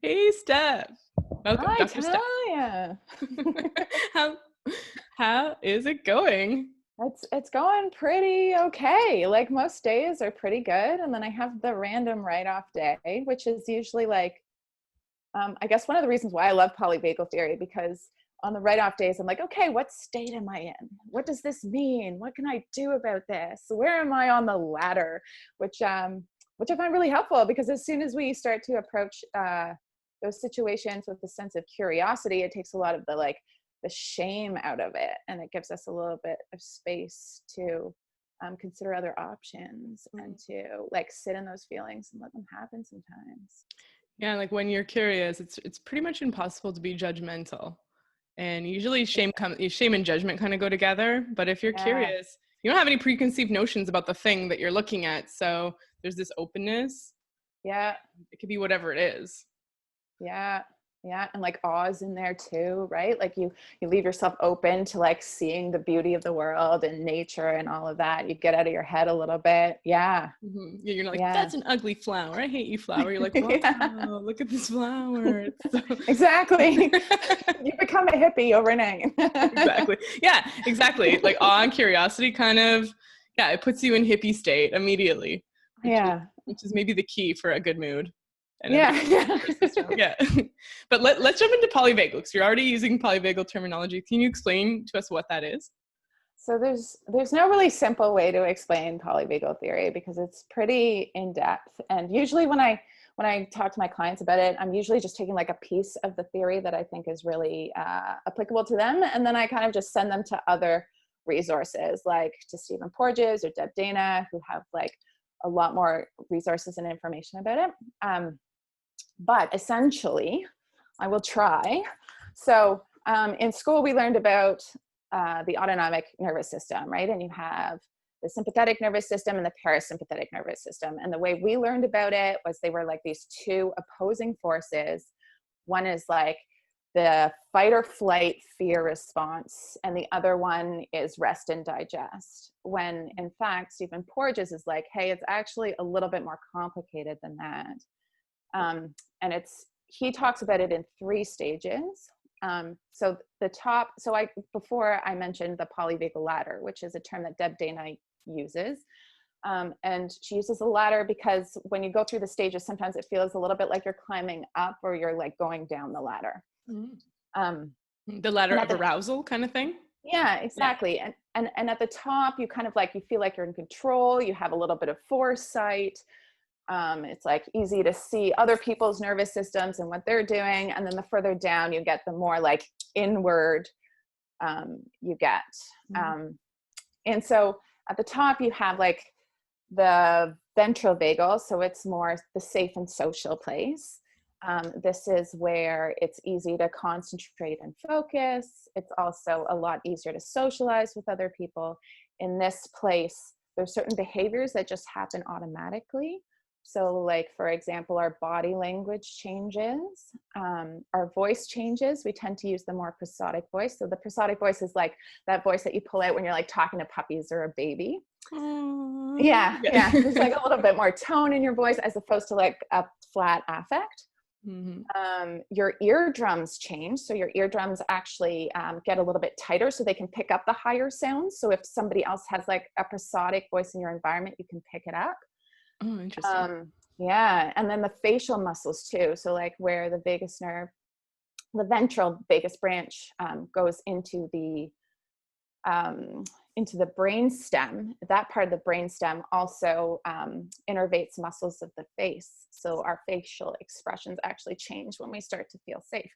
Hey, Steph. Welcome, Hi, Dr. Steph. Talia. How how is it going? It's going pretty okay. Like most days are pretty good, and then I have the random write-off day, which is usually like, I guess one of the reasons why I love Polyvagal Theory, because on the write-off days, I'm like, okay, what state am I in? What does this mean? What can I do about this? Where am I on the ladder? Which I find really helpful, because as soon as we start to approach those situations with a sense of curiosity, it takes a lot of the shame out of it, and it gives us a little bit of space to consider other options and to like sit in those feelings and let them happen sometimes. Yeah, like when you're curious, it's pretty much impossible to be judgmental. And usually shame and judgment kind of go together. But if you're Yeah, curious, you don't have any preconceived notions about the thing that you're looking at. So there's this openness. yeah, It could be whatever it is. yeah, yeah. And like awe's in there too, right? Like you leave yourself open to like seeing the beauty of the world and nature and all of that. You get out of your head a little bit. Yeah, Yeah, you're not like, yeah. that's an ugly flower. I hate you, flower. You're like, wow, Yeah, look at this flower. exactly. You become a hippie overnight. Exactly. Yeah, exactly. Like awe and curiosity kind of, yeah, it puts you in hippie state immediately, Yeah, which is maybe the key for a good mood and a yeah, good yeah. nervous system. Yeah. But let's jump into polyvagal, because you're already using polyvagal terminology. Can you explain to us what that is? So there's no really simple way to explain polyvagal theory, because it's pretty in depth. And usually when I talk to my clients about it, I'm usually just taking like a piece of the theory that I think is really applicable to them, and then I kind of just send them to other resources, like to Stephen Porges or Deb Dana, who have like a lot more resources and information about it. But essentially, I will try. So in school, we learned about the autonomic nervous system, right? And you have the sympathetic nervous system and the parasympathetic nervous system. And the way we learned about it was they were like these two opposing forces. One is like the fight or flight fear response, and the other one is rest and digest. When in fact, Stephen Porges is like, hey, it's actually a little bit more complicated than that. And he talks about it in 3 stages. So before I mentioned the polyvagal ladder, which is a term that Deb Dana uses. And she uses the ladder because when you go through the stages, sometimes it feels a little bit like you're climbing up or you're like going down the ladder. The ladder of arousal kind of thing? Yeah, exactly. Yeah. And at the top, you kind of like, you feel like you're in control. You have a little bit of foresight. It's like easy to see other people's nervous systems and what they're doing. And then the further down you get, the more like inward you get. And so at the top you have like the ventral vagal. So it's more the safe and social place. This is where it's easy to concentrate and focus. It's also a lot easier to socialize with other people. In this place, there's certain behaviors that just happen automatically. So like, for example, our body language changes, our voice changes. We tend to use the more prosodic voice. So the prosodic voice is like that voice that you pull out when you're like talking to puppies or a baby. Yeah. There's like a little bit more tone in your voice as opposed to like a flat affect. Your eardrums change. So your eardrums actually get a little bit tighter so they can pick up the higher sounds. So if somebody else has like a prosodic voice in your environment, you can pick it up. Oh, interesting. Yeah. And then the facial muscles too. So like where the vagus nerve, the ventral vagus branch goes into the brain stem. That part of the brain stem also innervates muscles of the face. So our facial expressions actually change when we start to feel safe.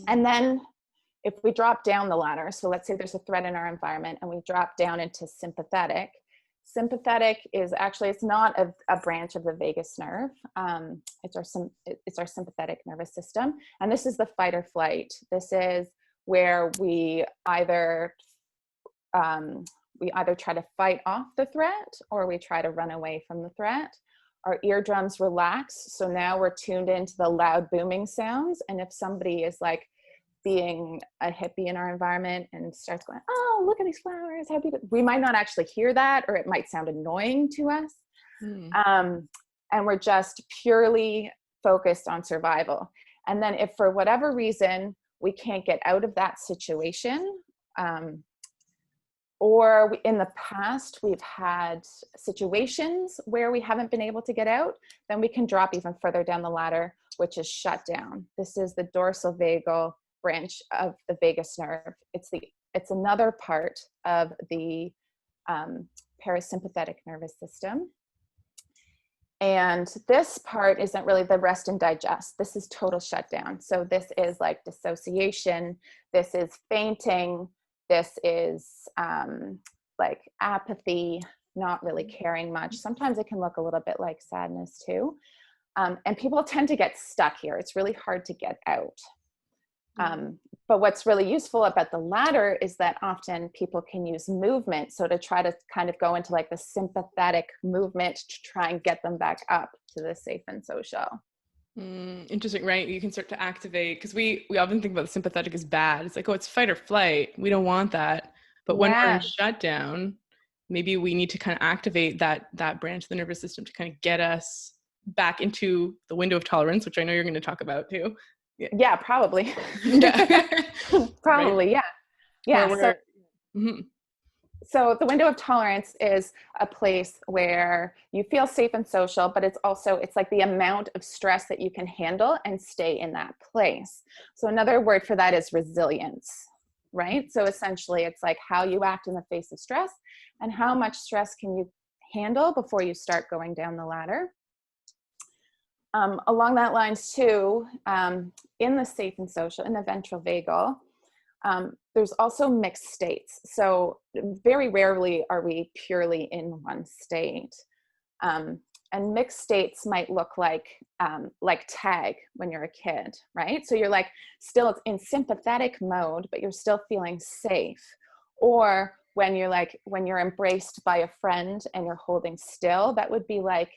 And then if we drop down the ladder, so let's say there's a threat in our environment and we drop down into sympathetic. Sympathetic is actually, it's not a branch of the vagus nerve. It's our sympathetic nervous system. And this is the fight or flight. This is where we either try to fight off the threat or we try to run away from the threat. Our eardrums relax. So now we're tuned into the loud booming sounds. And if somebody is like being a hippie in our environment and starts going, oh, look at these flowers, how beautiful, we might not actually hear that, or it might sound annoying to us. And we're just purely focused on survival. And then if for whatever reason we can't get out of that situation, or in the past we've had situations where we haven't been able to get out, then we can drop even further down the ladder, which is shutdown. This is the dorsal vagal branch of the vagus nerve. It's another part of the parasympathetic nervous system. And this part isn't really the rest and digest. This is total shutdown. So this is like dissociation. This is fainting. This is like apathy, not really caring much. Sometimes it can look a little bit like sadness too. And people tend to get stuck here. It's really hard to get out. But what's really useful about the latter is that often people can use movement. So to try to kind of go into like the sympathetic movement to try and get them back up to the safe and social. Interesting, right? You can start to activate, because we often think about the sympathetic as bad. It's like, oh, it's fight or flight. We don't want that. But when we're in shutdown, maybe we need to kind of activate that branch of the nervous system to kind of get us back into the window of tolerance, which I know you're going to talk about too. Yeah, probably. Yeah. Probably, right. yeah. So the window of tolerance is a place where you feel safe and social, but it's like the amount of stress that you can handle and stay in that place. So another word for that is resilience, right? So essentially it's like how you act in the face of stress and how much stress can you handle before you start going down the ladder. Along that lines too, in the safe and social, in the ventral vagal, there's also mixed states. So very rarely are we purely in one state. And mixed states might look like tag when you're a kid, right? So you're like still in sympathetic mode, but you're still feeling safe. Or when you're embraced by a friend and you're holding still, that would be like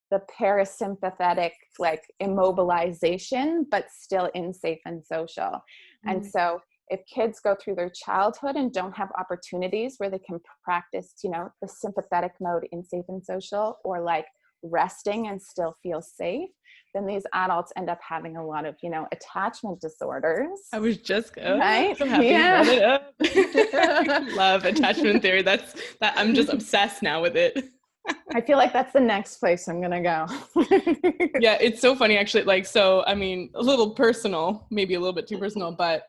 the parasympathetic, like immobilization, but still in safe and social. And so if kids go through their childhood and don't have opportunities where they can practice, the sympathetic mode in safe and social, or like resting and still feel safe, then these adults end up having a lot of, attachment disorders. I was just right? So happy you brought it up. I love attachment theory. I'm just obsessed now with it. I feel like that's the next place I'm gonna go. Yeah, it's so funny actually. I mean, a little personal, maybe a little bit too personal, but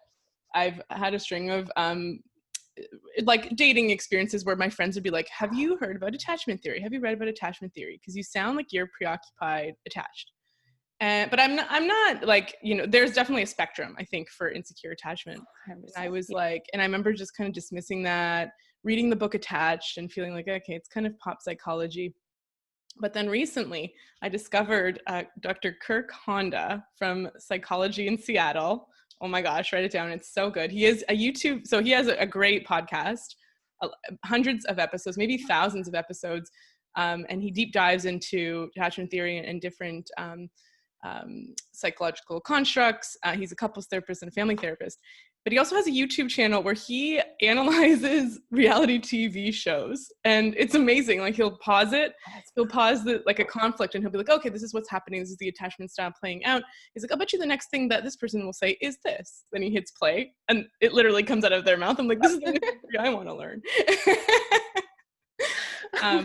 I've had a string of dating experiences where my friends would be like, have you heard about attachment theory? Have you read about attachment theory? Because you sound like you're preoccupied, attached. But I'm not there's definitely a spectrum, I think, for insecure attachment. And I was and I remember just kind of dismissing that, reading the book Attached and feeling like, okay, it's kind of pop psychology. But then recently I discovered Dr. Kirk Honda from Psychology in Seattle. Oh my gosh, write it down. It's so good. He is he has a great podcast, hundreds of episodes, maybe thousands of episodes. And he deep dives into attachment theory and different psychological constructs. He's a couples therapist and a family therapist. But he also has a YouTube channel where he analyzes reality TV shows. And it's amazing. Like he'll pause a conflict, and he'll be like, okay, this is what's happening. This is the attachment style playing out. He's like, I'll bet you the next thing that this person will say is this. Then he hits play and it literally comes out of their mouth. I'm like, this is the thing I want to learn.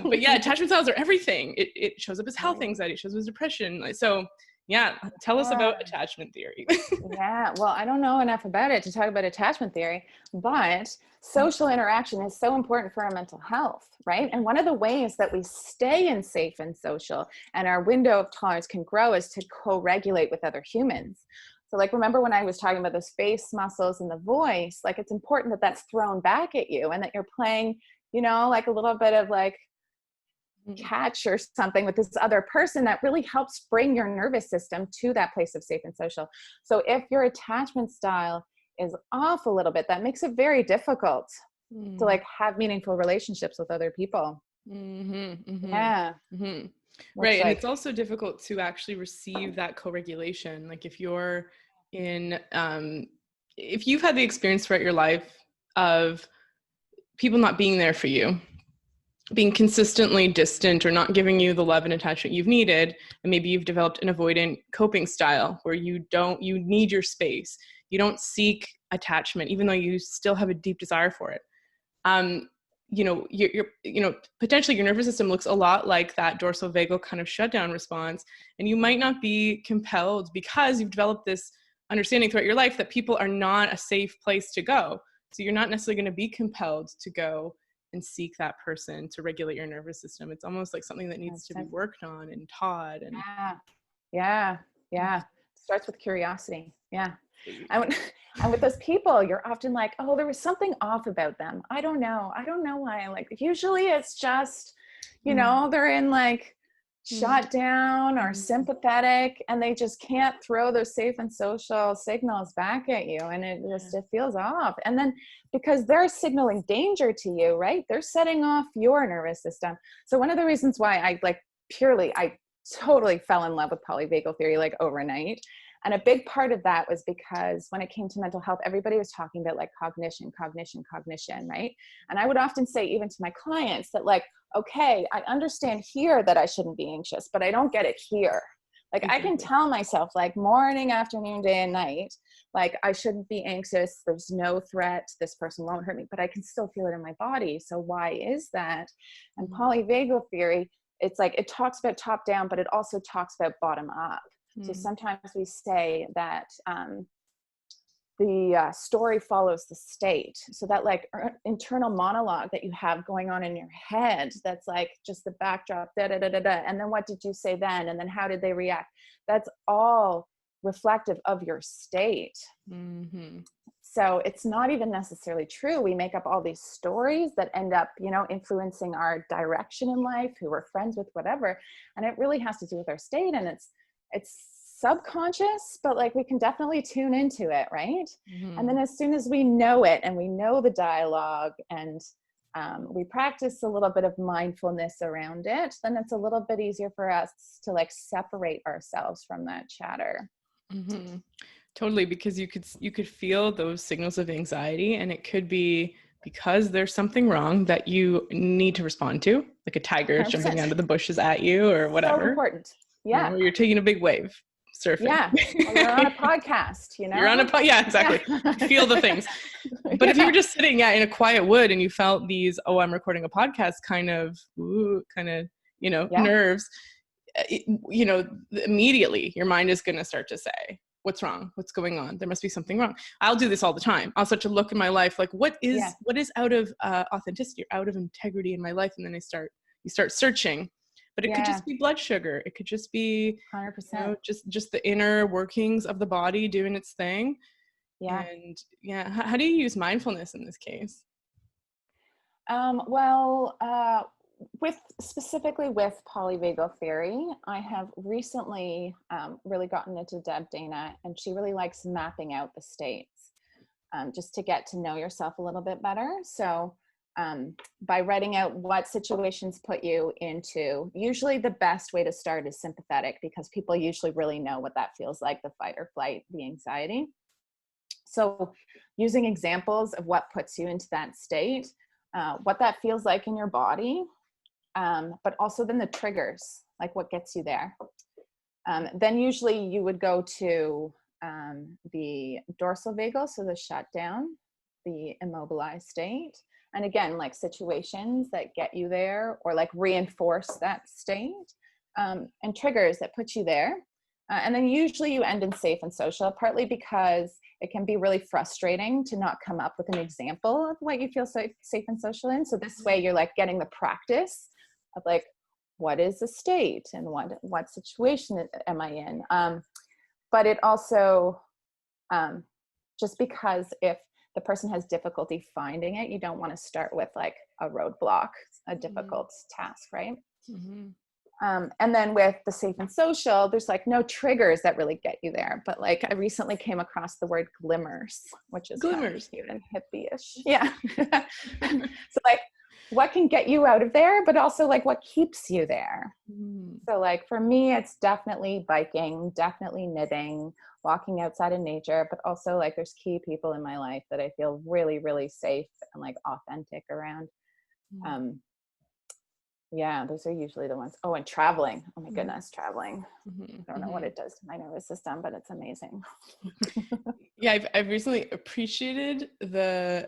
But yeah, attachment styles are everything. It shows up as health anxiety, it shows up as depression. So yeah, tell us about attachment theory. Yeah, well, I don't know enough about it to talk about attachment theory, but social interaction is so important for our mental health, right? And one of the ways that we stay in safe and social and our window of tolerance can grow is to co-regulate with other humans. So remember when I was talking about those face muscles and the voice, it's important that that's thrown back at you and that you're playing, a little bit of catch or something with this other person that really helps bring your nervous system to that place of safe and social. So if your attachment style is off a little bit, that makes it very difficult to have meaningful relationships with other people. Yeah. Right. And it's also difficult to actually receive that co-regulation. If you're in, if you've had the experience throughout your life of people not being there for you, being consistently distant or not giving you the love and attachment you've needed. And maybe you've developed an avoidant coping style where you need your space. You don't seek attachment, even though you still have a deep desire for it. Potentially your nervous system looks a lot like that dorsal vagal kind of shutdown response. And you might not be compelled, because you've developed this understanding throughout your life that people are not a safe place to go. So you're not necessarily going to be compelled to go and seek that person to regulate your nervous system. It's almost like something that needs to be worked on and taught. And yeah. Starts with curiosity. Yeah. And with those people, you're often like, oh, there was something off about them. I don't know why. Like, usually it's just, they're in like shutdown or sympathetic, and they just can't throw those safe and social signals back at you. And it feels off. And then because they're signaling danger to you, right? They're setting off your nervous system. So one of the reasons why I totally fell in love with polyvagal theory, like overnight. And a big part of that was because when it came to mental health, everybody was talking about like cognition, right? And I would often say, even to my clients, that like, okay, I understand here that I shouldn't be anxious, but I don't get it here. Like I can tell myself like morning, afternoon, day, and night, like I shouldn't be anxious. There's no threat. This person won't hurt me, but I can still feel it in my body. So why is that? And polyvagal theory, it's like, it talks about top down, but it also talks about bottom up. So sometimes we say that the story follows the state. So that like internal monologue that you have going on in your head, that's like just the backdrop, and then what did you say then? And then how did they react? That's all reflective of your state. So it's not even necessarily true. We make up all these stories that end up, influencing our direction in life, who we're friends with, whatever. And it really has to do with our state. And it's subconscious, but like we can definitely tune into it, right? And then as soon as we know it and we know the dialogue, and we practice a little bit of mindfulness around it, then it's a little bit easier for us to like separate ourselves from that chatter. Totally, because you could feel those signals of anxiety, and it could be because there's something wrong that you need to respond to, like a tiger 100%. jumping out of the bushes at you or whatever. So important. Yeah. Or you're taking a big wave surfing. Yeah. Or you're on a podcast, You're on a yeah, exactly. Yeah. Feel the things. But if you were just sitting in a quiet wood and you felt these, I'm recording a podcast kind of nerves, immediately your mind is going to start to say, what's wrong? What's going on? There must be something wrong. I'll do this all the time. I'll start to look in my life, like what is out of authenticity, or out of integrity in my life? And then you start searching. But it could just be blood sugar. It could just be 100%. Just the inner workings of the body doing its thing. Yeah. And how do you use mindfulness in this case? Specifically with polyvagal theory, I have recently really gotten into Deb Dana, and she really likes mapping out the states just to get to know yourself a little bit better. So by writing out what situations put you into, usually the best way to start is sympathetic, because people usually really know what that feels like, the fight or flight, the anxiety. So using examples of what puts you into that state, what that feels like in your body, but also then the triggers, like what gets you there. Then usually you would go to the dorsal vagal, so the shutdown, the immobilized state. And again, like situations that get you there or like reinforce that state, and triggers that put you there. And then usually you end in safe and social, partly because it can be really frustrating to not come up with an example of what you feel safe and social in. So this way you're like getting the practice of like, what is the state and what situation am I in? But it also, just because if the person has difficulty finding it, you don't want to start with like a roadblock, a difficult task, right? And then with the safe and social, there's like no triggers that really get you there. But like I recently came across the word glimmers, which is kind of cute and hippie-ish. Yeah. So like what can get you out of there, but also like what keeps you there. So like for me, it's definitely biking, definitely knitting, walking outside in nature, but also like there's key people in my life that I feel really, really safe and like authentic around. Yeah, those are usually the ones. Oh, and traveling. Oh my goodness, traveling. I don't know what it does to my nervous system, but it's amazing. Yeah, I've recently appreciated the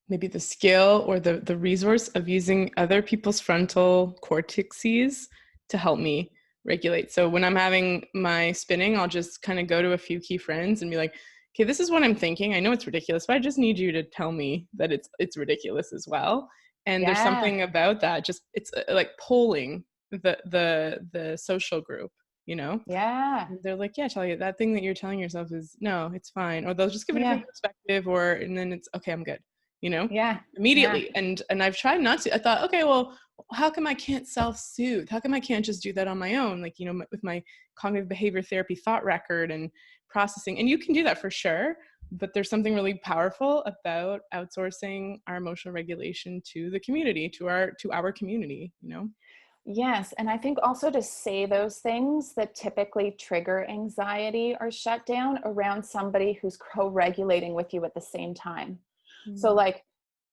maybe the skill or the resource of using other people's frontal cortices to help me regulate. So when I'm having my spinning, I'll just kind of go to a few key friends and be like, okay, this is what I'm thinking. I know it's ridiculous, but I just need you to tell me that it's ridiculous as well. And there's something about that, just it's like polling the social group, you know? Yeah. They're like, yeah, tell you that thing that you're telling yourself is no, it's fine. Or they'll just give a Yeah. different perspective, or and then it's okay, I'm good, you know? Yeah. Immediately. And I've tried not to. I thought, okay, well, how come I can't self-soothe? How come I can't just do that on my own? Like, you know, with my cognitive behavior therapy thought record and processing. And you can do that for sure. But there's something really powerful about outsourcing our emotional regulation to the community, to our community, you know? Yes. And I think also to say those things that typically trigger anxiety or shutdown around somebody who's co-regulating with you at the same time. So like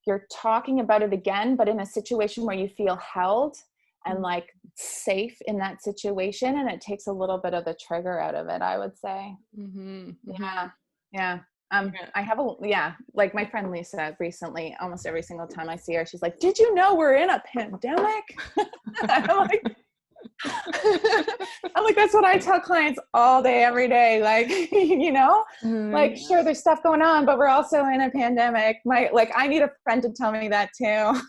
you're talking about it again, but in a situation where you feel held and like safe in that situation. And it takes a little bit of the trigger out of it, I would say. Yeah. Yeah. I have like my friend Lisa recently, almost every single time I see her, she's like, did you know we're in a pandemic? I'm like, that's what I tell clients all day, every day. Like, you know, like, sure, there's stuff going on, but we're also in a pandemic. I need a friend to tell me that too.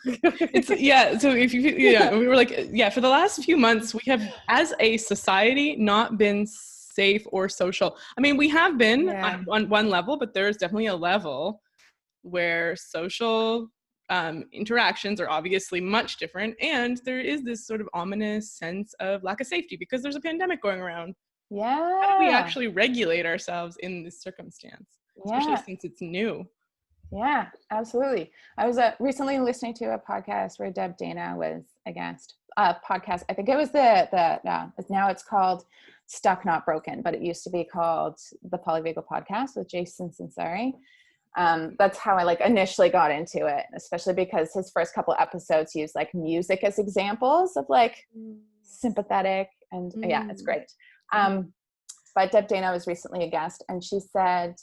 So if we were like, for the last few months, we have, as a society, not been safe or social. I mean, we have been on one level, but there's definitely a level where social interactions are obviously much different, and there is this sort of ominous sense of lack of safety because there's a pandemic going around. Yeah. How do we actually regulate ourselves in this circumstance, especially since it's new? Yeah, absolutely. I was recently listening to a podcast where Deb Dana was a guest. Podcast. I think it was now it's called Stuck Not Broken, but it used to be called the Polyvagal Podcast with Jason Sinceri. That's how I initially got into it, especially because his first couple episodes use music as examples of sympathetic and it's great. But Deb Dana was recently a guest, and she said,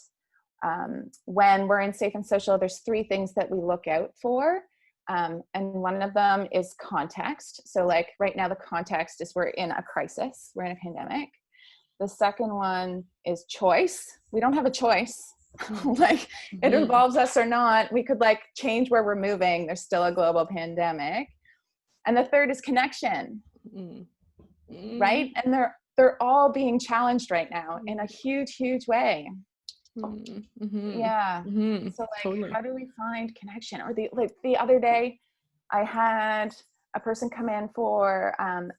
when we're in safe and social, there's 3 things that we look out for. And one of them is context. So right now the context is we're in a crisis, we're in a pandemic. The second one is choice. We don't have a choice. It involves us or not. We could change where we're moving. There's still a global pandemic. And the third is connection. Right? And they're all being challenged right now in a huge, huge way. Yeah. So totally. How do we find connection? Or the other day I had a person come in for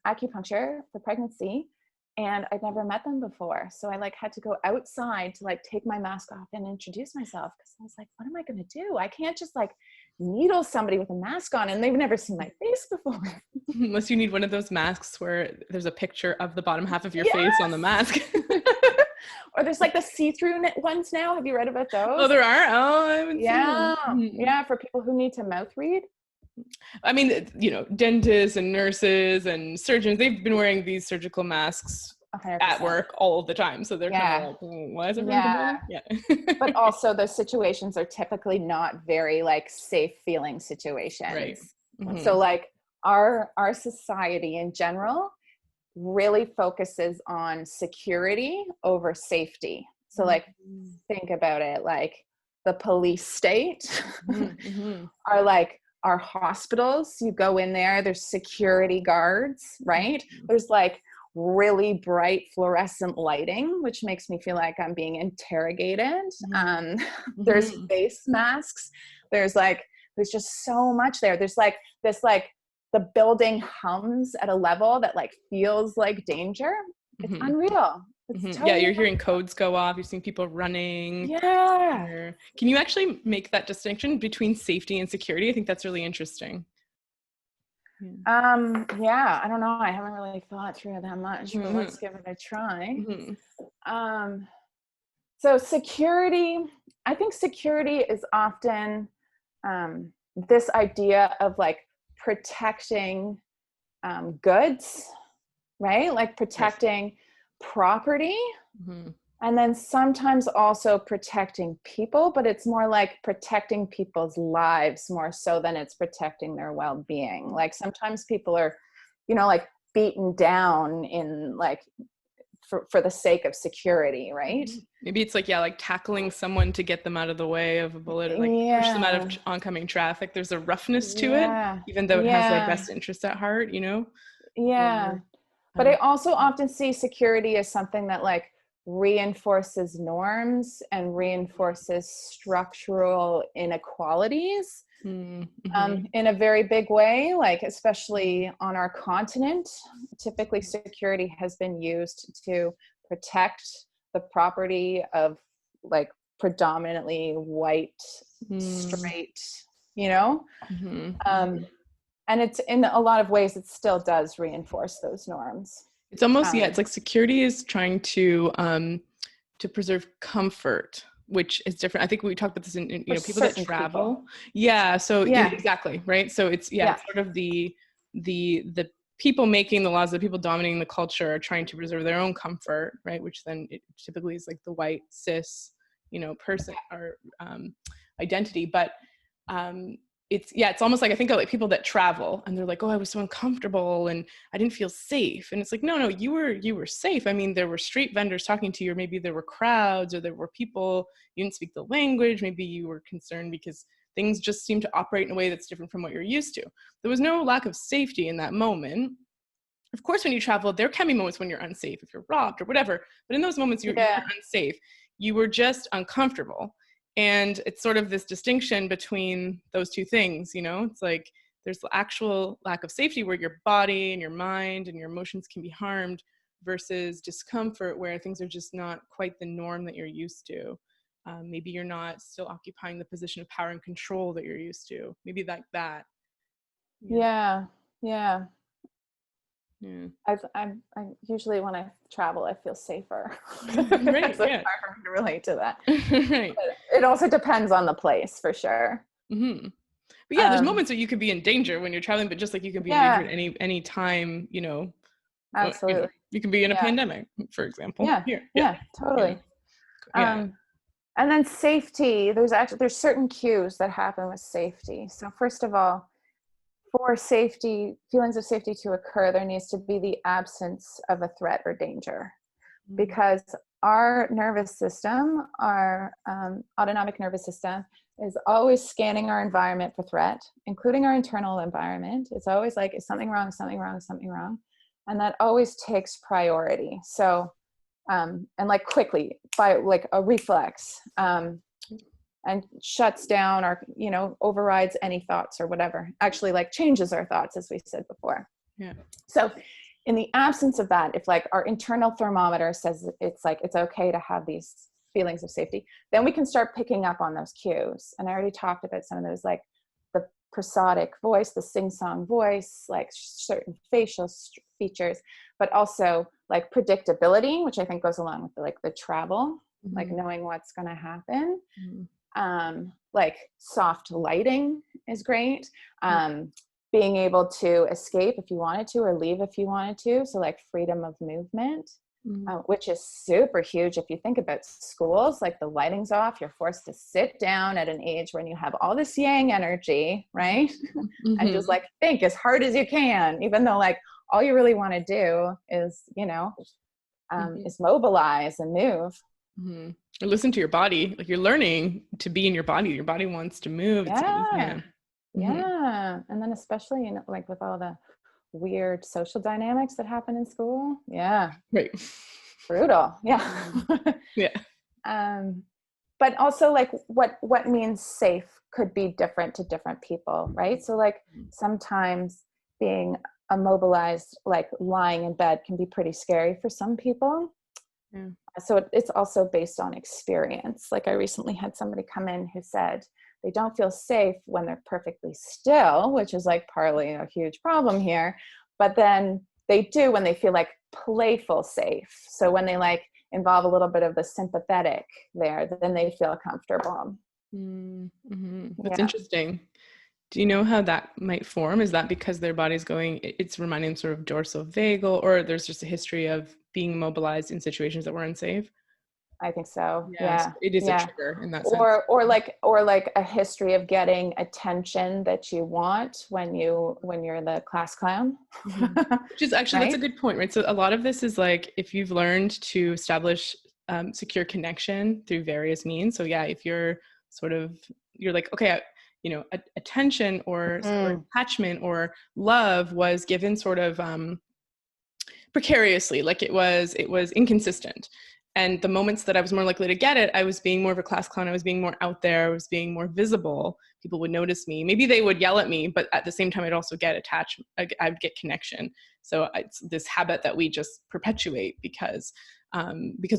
acupuncture for pregnancy, and I'd never met them before. So I had to go outside to take my mask off and introduce myself, because I was like, what am I going to do? I can't just needle somebody with a mask on and they've never seen my face before. Unless you need one of those masks where there's a picture of the bottom half of your face on the mask. Or there's the see-through ones now. Have you read about those? Oh, there are? Oh, I haven't seen them. Yeah, for people who need to mouth read. I mean, dentists and nurses and surgeons, they've been wearing these surgical masks 100%. At work all the time. So they're kind of why is everyone complaining? Yeah. But also those situations are typically not very safe feeling situations. Right. So our society in general really focuses on security over safety. So think about it, the police state are our hospitals. You go in there, there's security guards, right? There's really bright fluorescent lighting, which makes me feel like I'm being interrogated. There's face masks. There's just so much there. There's this the building hums at a level that feels like danger. It's unreal. It's totally you're hearing codes go off. You're seeing people running. Yeah. Can you actually make that distinction between safety and security? I think that's really interesting. Yeah, I don't know. I haven't really thought through it that much, but let's give it a try. So security, I think security is often this idea of protecting goods, right? Like protecting property. Mm-hmm. And then sometimes also protecting people, but it's more like protecting people's lives more so than it's protecting their well-being. Like sometimes people are, like beaten down in like for the sake of security, right? Maybe it's like, like tackling someone to get them out of the way of a bullet, or like push them out of oncoming traffic. There's a roughness to it, even though it has their best interests at heart, Yeah. Or, but I also often see security as something that like reinforces norms and reinforces structural inequalities in a very big way, like especially on our continent. Typically security has been used to protect the property of like predominantly white, straight, and it's in a lot of ways it still does reinforce those norms. It's almost, it's like security is trying to preserve comfort, which is different. I think we talked about this in people that travel. Yeah. So exactly. Right. So it's, it's sort of the people making the laws, the people dominating the culture are trying to preserve their own comfort. Right. Which then it typically is like the white cis, person or identity. But it's almost like I think of like people that travel and they're like, oh, I was so uncomfortable and I didn't feel safe. And it's like, no, you were safe. I mean, there were street vendors talking to you, or maybe there were crowds, or there were people, you didn't speak the language. Maybe you were concerned because things just seem to operate in a way that's different from what you're used to. There was no lack of safety in that moment. Of course, when you travel, there can be moments when you're unsafe, if you're robbed or whatever. But in those moments, you're unsafe. You were just uncomfortable. And it's sort of this distinction between those two things, it's like there's the actual lack of safety where your body and your mind and your emotions can be harmed, versus discomfort where things are just not quite the norm that you're used to. Maybe you're not still occupying the position of power and control that you're used to. Maybe like that. Yeah. I usually when I travel, I feel safer. Right, so it's hard for me to relate to that. Right. But it also depends on the place for sure. Mm-hmm. But there's moments that you could be in danger when you're traveling, but just like you can be in danger at any time, Absolutely. You can be in a pandemic, for example. Yeah, totally. And then safety, there's certain cues that happen with safety. So first of all, for feelings of safety to occur, there needs to be the absence of a threat or danger, because our nervous system, our autonomic nervous system, is always scanning our environment for threat, including our internal environment. It's always like, is something wrong, something wrong, something wrong? And that always takes priority. So, and like quickly, by like a reflex, and shuts down or, overrides any thoughts or whatever, actually like changes our thoughts, as we said before. Yeah. So in the absence of that, if like our internal thermometer says it's like, it's okay to have these feelings of safety, then we can start picking up on those cues. And I already talked about some of those, like the prosodic voice, the sing-song voice, like certain facial features, but also like predictability, which I think goes along with the travel, like knowing what's going to happen. Like soft lighting is great. Being able to escape if you wanted to, or leave if you wanted to. So like freedom of movement, which is super huge. If you think about schools, like the lighting's off, you're forced to sit down at an age when you have all this yang energy, right? And just like think as hard as you can, even though like all you really want to do is, is mobilize and move. Or listen to your body. Like you're learning to be in your body. Your body wants to move. Yeah. And then especially, like with all the weird social dynamics that happen in school. Yeah. Right. Brutal. Yeah. But also like what means safe could be different to different people, right? So like sometimes being immobilized, like lying in bed, can be pretty scary for some people. So it's also based on experience. Like I recently had somebody come in who said they don't feel safe when they're perfectly still, which is like partly a huge problem here, but then they do when they feel like playful safe. So when they like involve a little bit of the sympathetic there, then they feel comfortable. That's interesting. Do you know how that might form? Is that because their body's going, it's reminding them sort of dorsal vagal, or there's just a history of being immobilized in situations that were unsafe? I think so. Yeah, so Yeah. it is a Yeah. trigger in that sense. Or like a history of getting attention that you want when you're the class clown. Mhm. Which is actually, that's a Right? good point, right? So a lot of this is like, if you've learned to establish secure connection through various means. So yeah, if you're sort of, you're like, okay, attention or Mm. attachment or love was given sort of precariously, like it was inconsistent. And the moments that I was more likely to get it, I was being more of a class clown. I was being more out there. I was being more visible. People would notice me. Maybe they would yell at me, but at the same time, I'd also get attachment. I'd get connection. So it's this habit that we just perpetuate because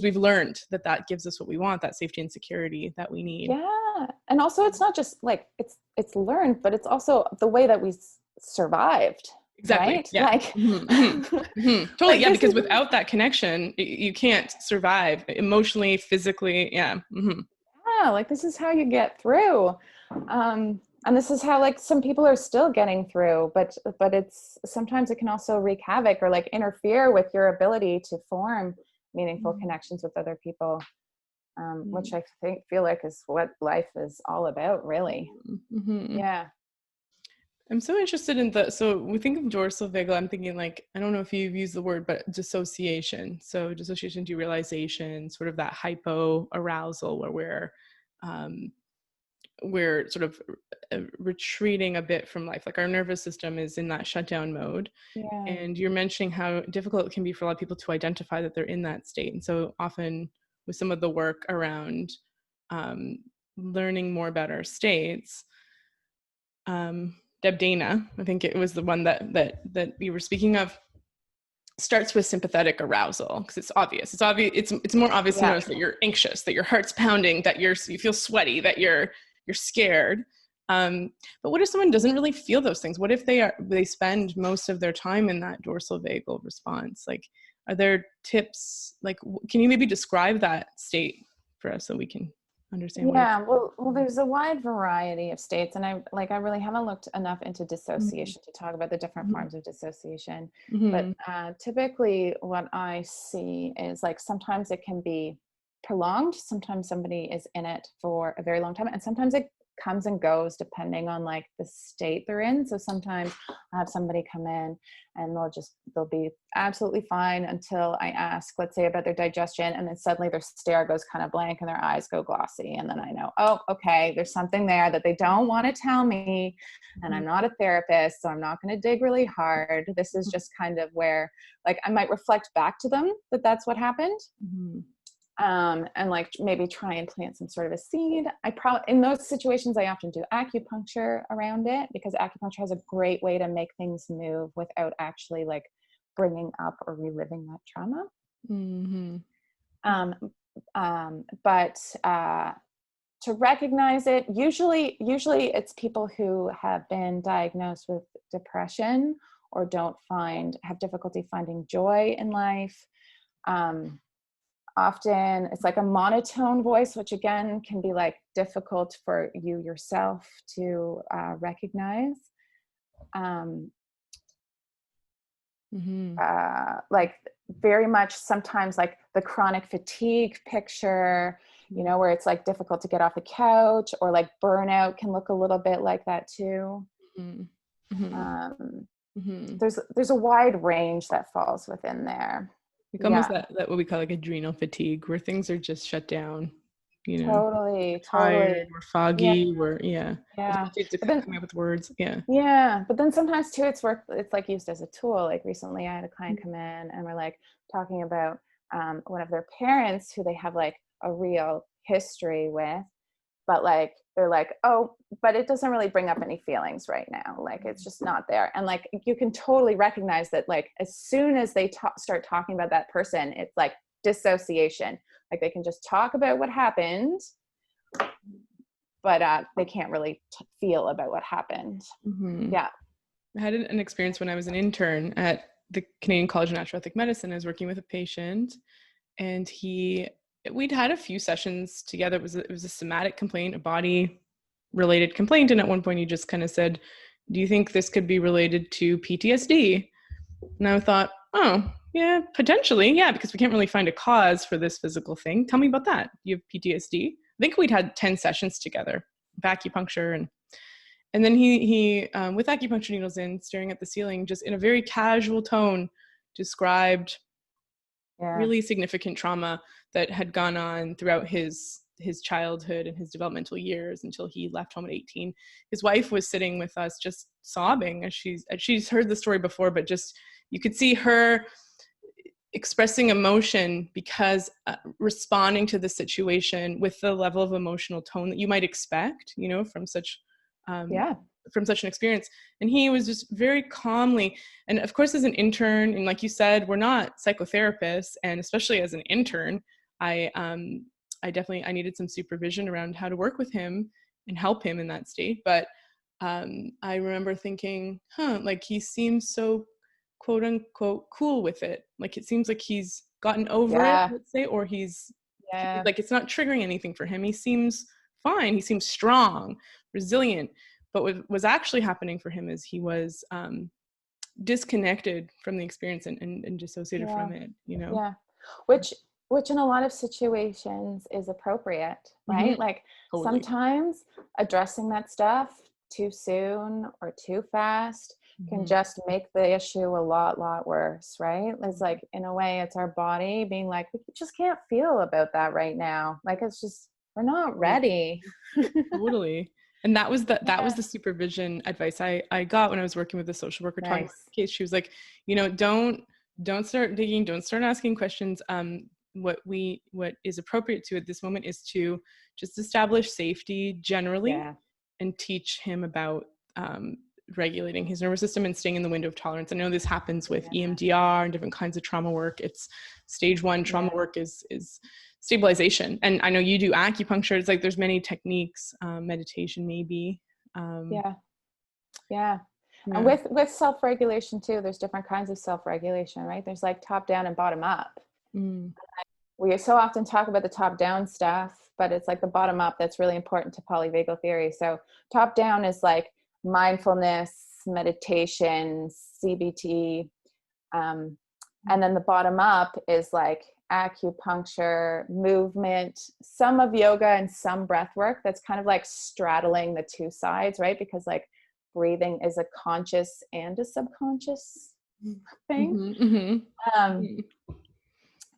we've learned that that gives us what we want, that safety and security that we need. Yeah. And also it's not just like it's learned, but it's also the way that we survived, Exactly. right? Yeah. Like, Totally. like Yeah. this Because is, without that connection, you can't survive emotionally, physically. Yeah. yeah, like this is how you get through. And this is how like some people are still getting through, but it's sometimes it can also wreak havoc or like interfere with your ability to form meaningful connections with other people. Which I feel like is what life is all about, really. Mm-hmm. Yeah. I'm so interested so we think of dorsal vagal, I'm thinking like, I don't know if you've used the word, but dissociation. So dissociation, derealization, sort of that hypo arousal where we're sort of retreating a bit from life. Like our nervous system is in that shutdown mode. Yeah. And you're mentioning how difficult it can be for a lot of people to identify that they're in that state. And so often with some of the work around um, learning more about our states, Deb Dana, I think it was the one that you were speaking of, starts with sympathetic arousal because it's obvious. It's more obvious to Yeah. notice that you're anxious, that your heart's pounding, that you feel sweaty, that you're scared. But what if someone doesn't really feel those things? What if they spend most of their time in that dorsal vagal response? Like, are there tips? Like, can you maybe describe that state for us so we can understand what Yeah, well, there's a wide variety of states, and I really haven't looked enough into mm-hmm. dissociation to talk about the different forms of dissociation. But Mm-hmm. typically, what I see is like sometimes it can be prolonged. Sometimes somebody is in it for a very long time, and sometimes it comes and goes depending on like the state they're in. So sometimes I have somebody come in and they'll be absolutely fine until I ask, let's say, about their digestion, and then suddenly their stare goes kind of blank and their eyes go glossy, and then I know, oh, okay, there's something there that they don't want to tell me, and I'm not a therapist, so I'm not going to dig really hard. This is just kind of where like I might reflect back to them that that's what happened. Mm-hmm. And like maybe try and plant some sort of a seed. In those situations, I often do acupuncture around it because acupuncture has a great way to make things move without actually like bringing up or reliving that trauma. Mm-hmm. But to recognize it, usually it's people who have been diagnosed with depression or have difficulty finding joy in life. Often it's like a monotone voice, which again can be like difficult for you yourself to recognize. Mm-hmm. Like very much sometimes like the chronic fatigue picture, where it's like difficult to get off the couch, or like burnout can look a little bit like that too. Mm-hmm. Mm-hmm. There's a wide range that falls within there. Like almost Yeah. that what we call like adrenal fatigue, where things are just shut down, Totally. tired, we're Yeah. foggy, Yeah. difficulty to But then, coming up with words. Yeah. yeah, but then sometimes too, it's like used as a tool. Like recently I had a client come in and we're like talking about one of their parents who they have like a real history with, but like, they're like, oh, but it doesn't really bring up any feelings right now. Like, it's just not there. And like, you can totally recognize that, like, as soon as they start talking about that person, it's like dissociation. Like they can just talk about what happened, but they can't really feel about what happened. Mm-hmm. Yeah. I had an experience when I was an intern at the Canadian College of Naturopathic Medicine. I was working with a patient, and we'd had a few sessions together. It was a somatic complaint, a body related complaint. And at one point he just kind of said, do you think this could be related to PTSD? And I thought, oh, yeah, potentially. Yeah, because we can't really find a cause for this physical thing. Tell me about that. You have PTSD? I think we'd had 10 sessions together, acupuncture. And then he with acupuncture needles in, staring at the ceiling, just in a very casual tone, described really significant trauma that had gone on throughout his childhood and his developmental years until he left home at 18. His wife was sitting with us just sobbing as she's heard the story before, but just you could see her expressing emotion because responding to the situation with the level of emotional tone that you might expect, from such from such an experience. And he was just very calmly, and of course as an intern, and like you said, we're not psychotherapists, and especially as an intern, I needed some supervision around how to work with him and help him in that state. But I remember thinking, like he seems so quote unquote cool with it. Like it seems like he's gotten over it, let's say, or he's like, it's not triggering anything for him. He seems fine. He seems strong, resilient. But what was actually happening for him is he was disconnected from the experience and dissociated from it, Which in a lot of situations is appropriate, right? Mm-hmm. Like sometimes addressing that stuff too soon or too fast can just make the issue a lot worse, right? It's like, in a way, it's our body being like, we just can't feel about that right now. Like, it's just, we're not ready. Totally. And that was the supervision advice I got when I was working with a social worker. Talking about the case, she was like, don't start digging, don't start asking questions. What is appropriate to at this moment is to just establish safety generally and teach him about regulating his nervous system and staying in the window of tolerance. I know this happens with EMDR and different kinds of trauma work. It's stage 1 trauma work is stabilization. And I know you do acupuncture. It's like there's many techniques, meditation maybe. And with self-regulation too, there's different kinds of self-regulation, right? There's like top down and bottom up. We so often talk about the top down stuff, but it's like the bottom up that's really important to polyvagal theory. So top down is like mindfulness, meditation, CBT. And then the bottom up is like acupuncture, movement, some of yoga and some breath work. That's kind of like straddling the two sides, right? Because like breathing is a conscious and a subconscious thing.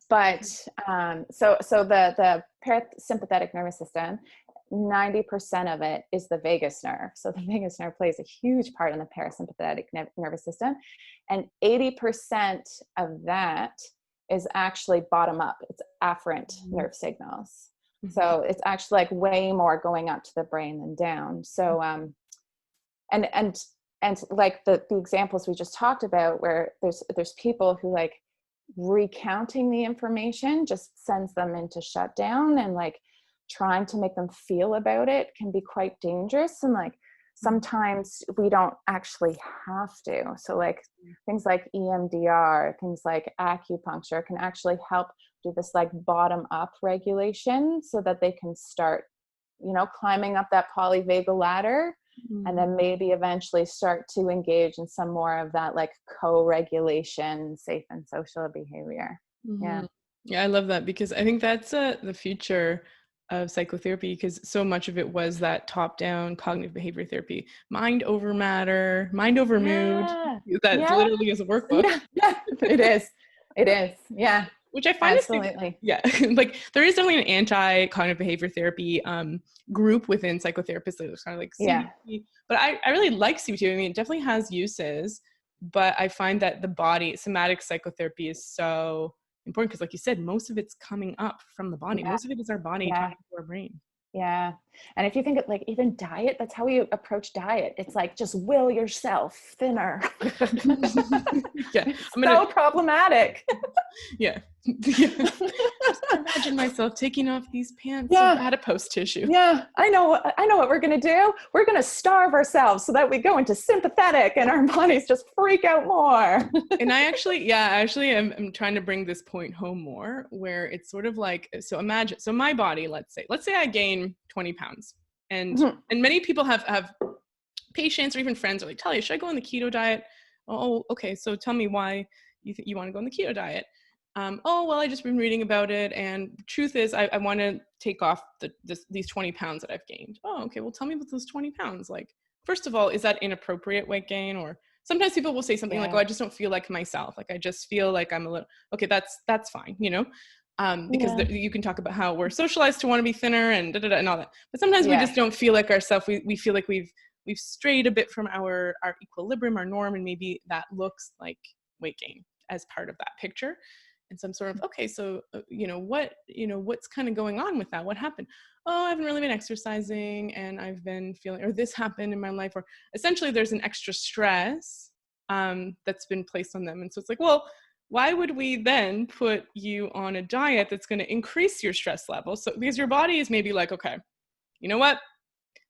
But so the parasympathetic nervous system, 90% of it is the vagus nerve. So the vagus nerve plays a huge part in the parasympathetic nervous system. And 80% of that is actually bottom up. It's afferent nerve signals. So it's actually like way more going up to the brain than down. So, and like the examples we just talked about, where there's people who like recounting the information just sends them into shutdown, and like trying to make them feel about it can be quite dangerous. And like sometimes we don't actually have to. So like things like EMDR, things like acupuncture can actually help do this like bottom up regulation so that they can start, climbing up that polyvagal ladder, and then maybe eventually start to engage in some more of that like co-regulation, safe and social behavior. Yeah, I love that, because I think that's the future of psychotherapy, because so much of it was that top-down cognitive behavior therapy, mind over matter, mind over mood. That literally is a workbook. It is. Yeah. Which I find absolutely. Like there is definitely an anti-cognitive behavior therapy group within psychotherapists that is kind of like CBT. But I really like CBT. I mean, it definitely has uses, but I find that the body, somatic psychotherapy is so important because, like you said, most of it's coming up from the body. Most of it is our body talking to our brain. Yeah. And if you think of like even diet, that's how we approach diet. It's like, just will yourself thinner. So problematic. Just imagine myself taking off these pants of adipose tissue. I know what we're going to do. We're going to starve ourselves so that we go into sympathetic and our bodies just freak out more. And I am trying to bring this point home more, where it's sort of like, so my body, let's say I gain 20 pounds. And many people have patients or even friends are like, Talia, should I go on the keto diet? Oh, okay. So tell me why you want to go on the keto diet. Oh, well, I just been reading about it. And truth is, I want to take off these 20 pounds that I've gained. Oh, okay. Well, tell me about those 20 pounds. Like, first of all, is that inappropriate weight gain? Or sometimes people will say something like, oh, I just don't feel like myself. Like, I just feel like I'm a little, okay, that's fine, you know? Because you can talk about how we're socialized to want to be thinner and and all that. But sometimes we just don't feel like ourselves. We feel like we've strayed a bit from our equilibrium, our norm, and maybe that looks like weight gain as part of that picture. And some sort of, okay, so, what's kind of going on with that? What happened? Oh, I haven't really been exercising and I've been feeling, or this happened in my life, or essentially there's an extra stress that's been placed on them. And so it's like, well, why would we then put you on a diet that's going to increase your stress level? So because your body is maybe like, okay, you know what?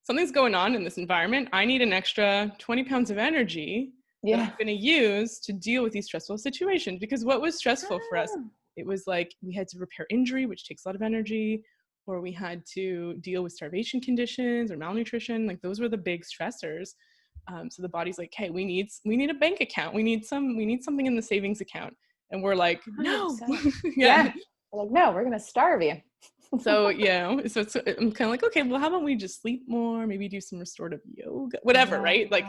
Something's going on in this environment. I need an extra 20 pounds of energy that I'm going to use to deal with these stressful situations. Because what was stressful for us, it was like we had to repair injury, which takes a lot of energy, or we had to deal with starvation conditions or malnutrition. Like those were the big stressors. So the body's like, hey, we need a bank account. We need something in the savings account. And we're like, no. Yeah. We're like, no, we're going to starve you. So, so I'm kind of like, okay, well, how about we just sleep more, maybe do some restorative yoga, whatever, right? Like,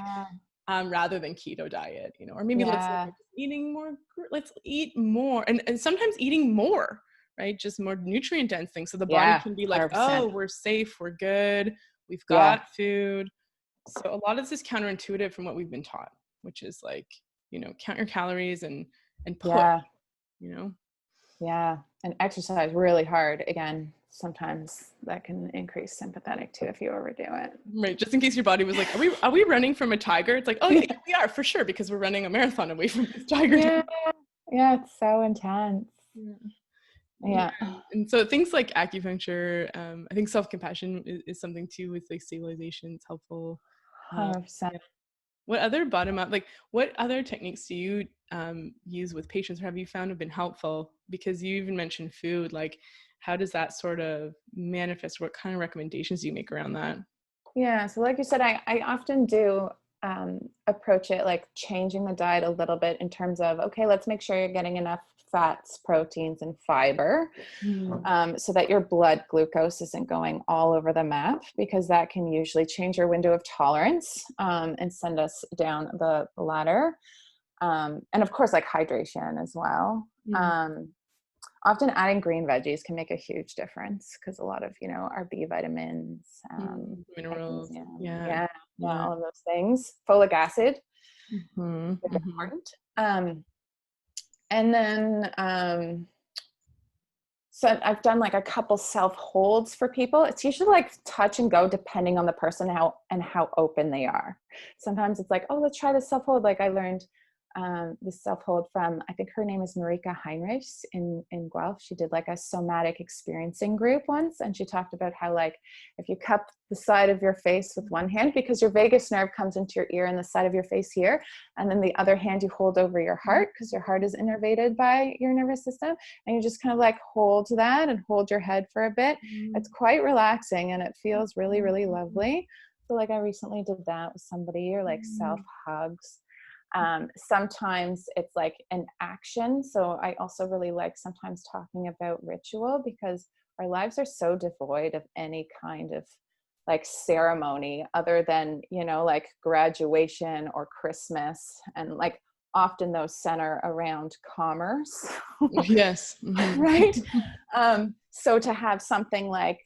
rather than keto diet, or maybe let's look at eating more, let's eat more. And sometimes eating more, right? Just more nutrient dense things. So the body can be like, 100%. Oh, we're safe. We're good. We've got food. So a lot of this is counterintuitive from what we've been taught, which is like, count your calories and push, Yeah. And exercise really hard. Again, sometimes that can increase sympathetic too if you overdo it. Right. Just in case your body was like, are we running from a tiger? It's like, oh yeah, we are for sure, because we're running a marathon away from this tiger. Yeah, it's so intense. Yeah. And so things like acupuncture, I think self-compassion is something too, with like stabilization. It's helpful. 100%. What other what other techniques do you use with patients, or have you found have been helpful? Because you even mentioned food, like how does that sort of manifest? What kind of recommendations do you make around that? Yeah. So like you said, I often do approach it like changing the diet a little bit in terms of, okay, let's make sure you're getting enough fats, proteins, and fiber, so that your blood glucose isn't going all over the map, because that can usually change your window of tolerance and send us down the ladder. And of course, like hydration as well. Often adding green veggies can make a huge difference, because a lot of, our B vitamins, minerals, all of those things, folic acid, important. And then, so I've done like a couple self holds for people. It's usually like touch and go depending on the person, how open they are. Sometimes it's like, oh, let's try this self hold. Like I learned this self hold from, I think her name is Marika Heinrich in Guelph. She did like a somatic experiencing group once. And she talked about how like, if you cup the side of your face with one hand, because your vagus nerve comes into your ear and the side of your face here, and then the other hand you hold over your heart, because your heart is innervated by your nervous system. And you just kind of like hold that and hold your head for a bit. It's quite relaxing and it feels really, really lovely. So like I recently did that with somebody, or like self hugs. Sometimes it's like an action. So I also really like sometimes talking about ritual, because our lives are so devoid of any kind of like ceremony other than, like graduation or Christmas. And like often those center around commerce. Yes. Right. So to have something like,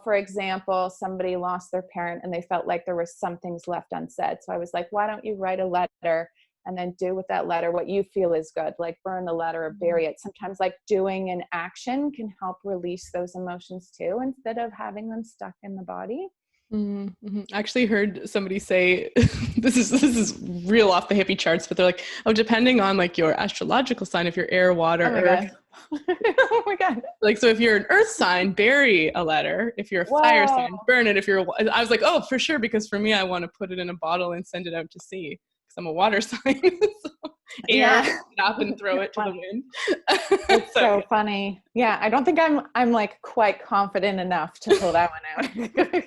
for example, somebody lost their parent and they felt like there were some things left unsaid. So I was like, why don't you write a letter and then do with that letter what you feel is good, like burn the letter or bury it. Sometimes like doing an action can help release those emotions too, instead of having them stuck in the body. I actually heard somebody say, this is real off the hippie charts, but they're like, oh, depending on like your astrological sign, if you're air, water, earth. Oh my God. Like, so if you're an earth sign, bury a letter. If you're a fire sign, burn it. I was like, oh, for sure. Because for me, I want to put it in a bottle and send it out to sea. Because I'm a water sign. So air, pick it up and throw it to the wind. It's so funny. Yeah, I don't think I'm like quite confident enough to pull that one out.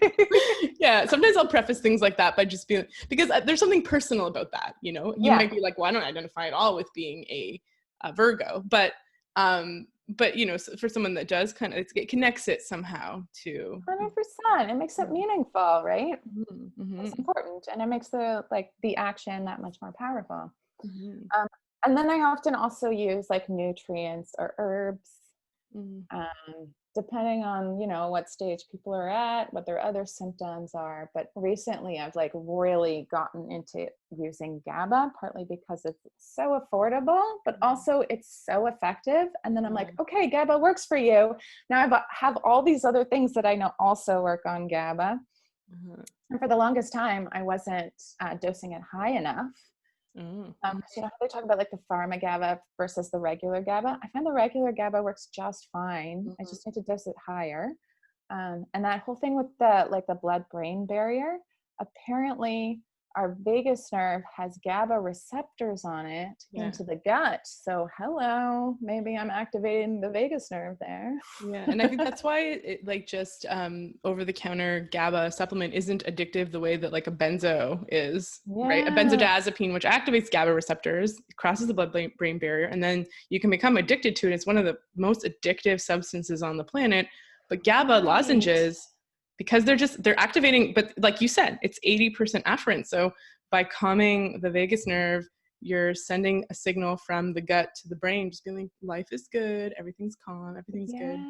Yeah, sometimes I'll preface things like that by just being, because there's something personal about that, you know. You might be like, well, I don't identify at all with being a Virgo, but you know, so for someone that does kind of, it connects it somehow to 100%. It makes it meaningful, right? Mm-hmm. It's important, and it makes the action that much more powerful. Mm-hmm. And then I often also use like nutrients or herbs, depending on, you know, what stage people are at, what their other symptoms are. But recently I've like really gotten into using GABA, partly because it's so affordable, but also it's so effective. And then I'm like, okay, GABA works for you. Now I have all these other things that I know also work on GABA. And for the longest time, I wasn't dosing it high enough. Because you know how they talk about like the pharma GABA versus the regular GABA? I find the regular GABA works just fine. I just need to dose it higher. And that whole thing with the blood-brain barrier, apparently our vagus nerve has GABA receptors on it into the gut. So hello, maybe I'm activating the vagus nerve there. Yeah, and I think that's why it like just over-the-counter GABA supplement isn't addictive the way that like a benzo is, right? A benzodiazepine, which activates GABA receptors, crosses the blood-brain barrier, and then you can become addicted to it. It's one of the most addictive substances on the planet. But GABA lozenges, because they're activating, but like you said, it's 80% afferent. So by calming the vagus nerve, you're sending a signal from the gut to the brain, just being like, life is good, everything's calm, everything's good.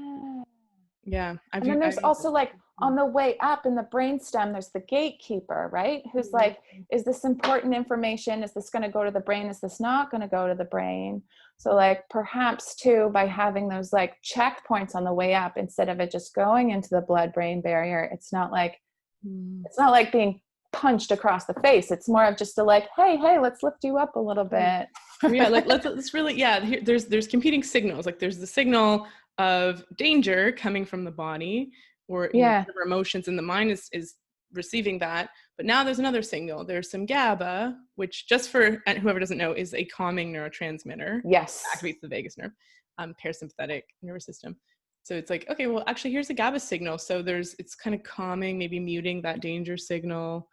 Yeah. And then there's also like on the way up in the brainstem, there's the gatekeeper, right? Who's like, is this important information? Is this going to go to the brain? Is this not going to go to the brain? So like perhaps too, by having those like checkpoints on the way up, instead of it just going into the blood-brain barrier, it's not like being punched across the face. It's more of just a like, hey, let's lift you up a little bit. Yeah, like let's really, here, there's competing signals. Like there's the signal of danger coming from the body, or whatever emotions, and the mind is receiving that. But now there's another signal. There's some GABA, which, just for whoever doesn't know, is a calming neurotransmitter. Yes. It activates the vagus nerve, parasympathetic nervous system. So it's like, okay, well, actually, here's a GABA signal. So it's kind of calming, maybe muting that danger signal.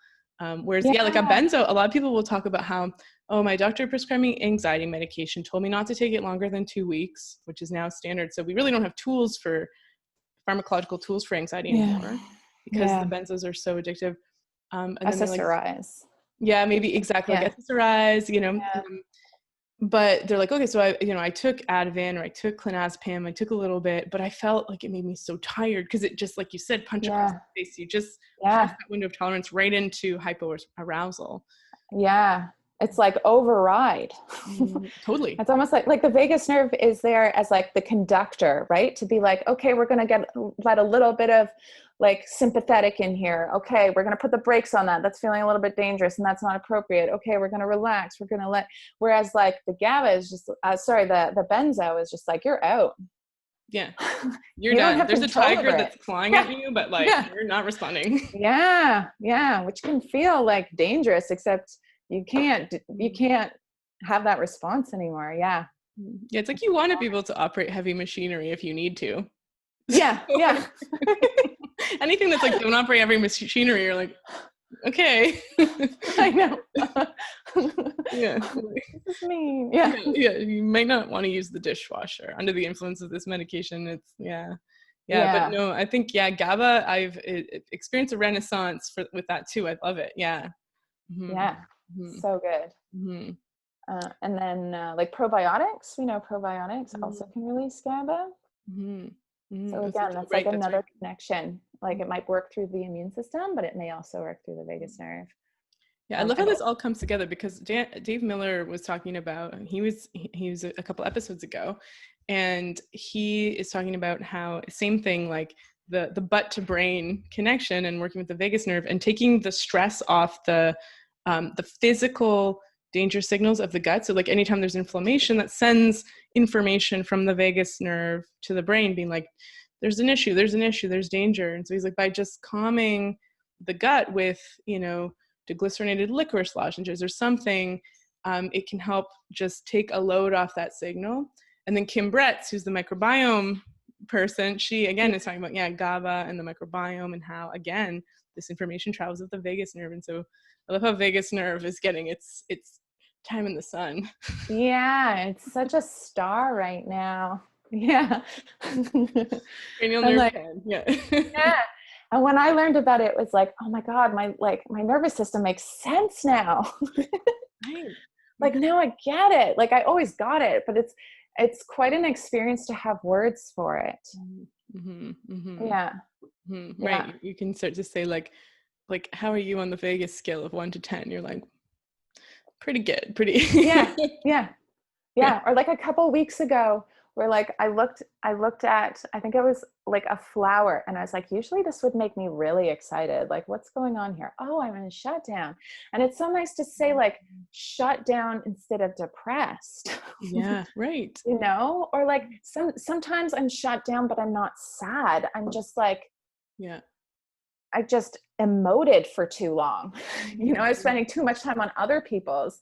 Whereas, like a benzo, a lot of people will talk about how, oh, my doctor prescribed me anxiety medication, told me not to take it longer than 2 weeks, which is now standard. So we really don't have pharmacological tools for anxiety anymore, because the benzos are so addictive. And SSRIs. Maybe exactly, like SSRIs, you know. But they're like, okay, so I took Ativan, or I took clonazepam, I took a little bit, but I felt like it made me so tired, because it just, like you said, punch across the face. You just cross that window of tolerance right into hypoarousal. Yeah. It's like override. Totally. It's almost like the vagus nerve is there as like the conductor, right? To be like, okay, we're going to let a little bit of like sympathetic in here. Okay, we're going to put the brakes on that. That's feeling a little bit dangerous and that's not appropriate. Okay, we're going to relax. We're going to whereas like the GABA is just, the benzo is just like, you're out. Yeah, you're done. There's a tiger that's clawing at you, but like you're not responding. Yeah, which can feel like dangerous, except you can't have that response anymore. Yeah, it's like you want to be able to operate heavy machinery if you need to. Yeah. Anything that's like, don't operate heavy machinery, you're like, okay. I know. Yeah. This is mean. Yeah. You might not want to use the dishwasher under the influence of this medication. It's but no, I think GABA, I've experienced a renaissance with that too. I love it. Yeah. So good. And then like probiotics, we know probiotics also can release GABA. So again, that's like another connection. Like it might work through the immune system, but it may also work through the vagus nerve. Yeah, I love how this all comes together, because Dave Miller was talking about, he was a couple episodes ago, and he is talking about how same thing, like the butt to brain connection and working with the vagus nerve and taking the stress off the physical danger signals of the gut. So like anytime there's inflammation, that sends information from the vagus nerve to the brain being like, there's an issue, there's danger. And so he's like, by just calming the gut with, deglycerinated licorice lozenges or something, it can help just take a load off that signal. And then Kim Bretz, who's the microbiome person, she again is talking about GABA and the microbiome and how, again, this information travels with the vagus nerve. And so I love how vagus nerve is getting its time in the sun. Yeah, it's such a star right now. Yeah. Cranial I'm nerve like, pan. Yeah. yeah. And when I learned about it, it was like, oh my God, my nervous system makes sense now. Right. Like now I get it. Like I always got it, but it's quite an experience to have words for it. Mm-hmm, mm-hmm. Yeah. Mm-hmm. Yeah. Right. You can start to say like, how are you on the Vegas scale of 1 to 10? You're like, pretty good, pretty. Yeah. Or like a couple weeks ago where like I looked at, I think it was like a flower, and I was like, usually this would make me really excited. Like, what's going on here? Oh, I'm in shutdown. And it's so nice to say like shut down instead of depressed. Yeah, right. You know, or like sometimes I'm shut down, but I'm not sad. I'm just like, yeah, I just emoted for too long. You know, I was spending too much time on other people's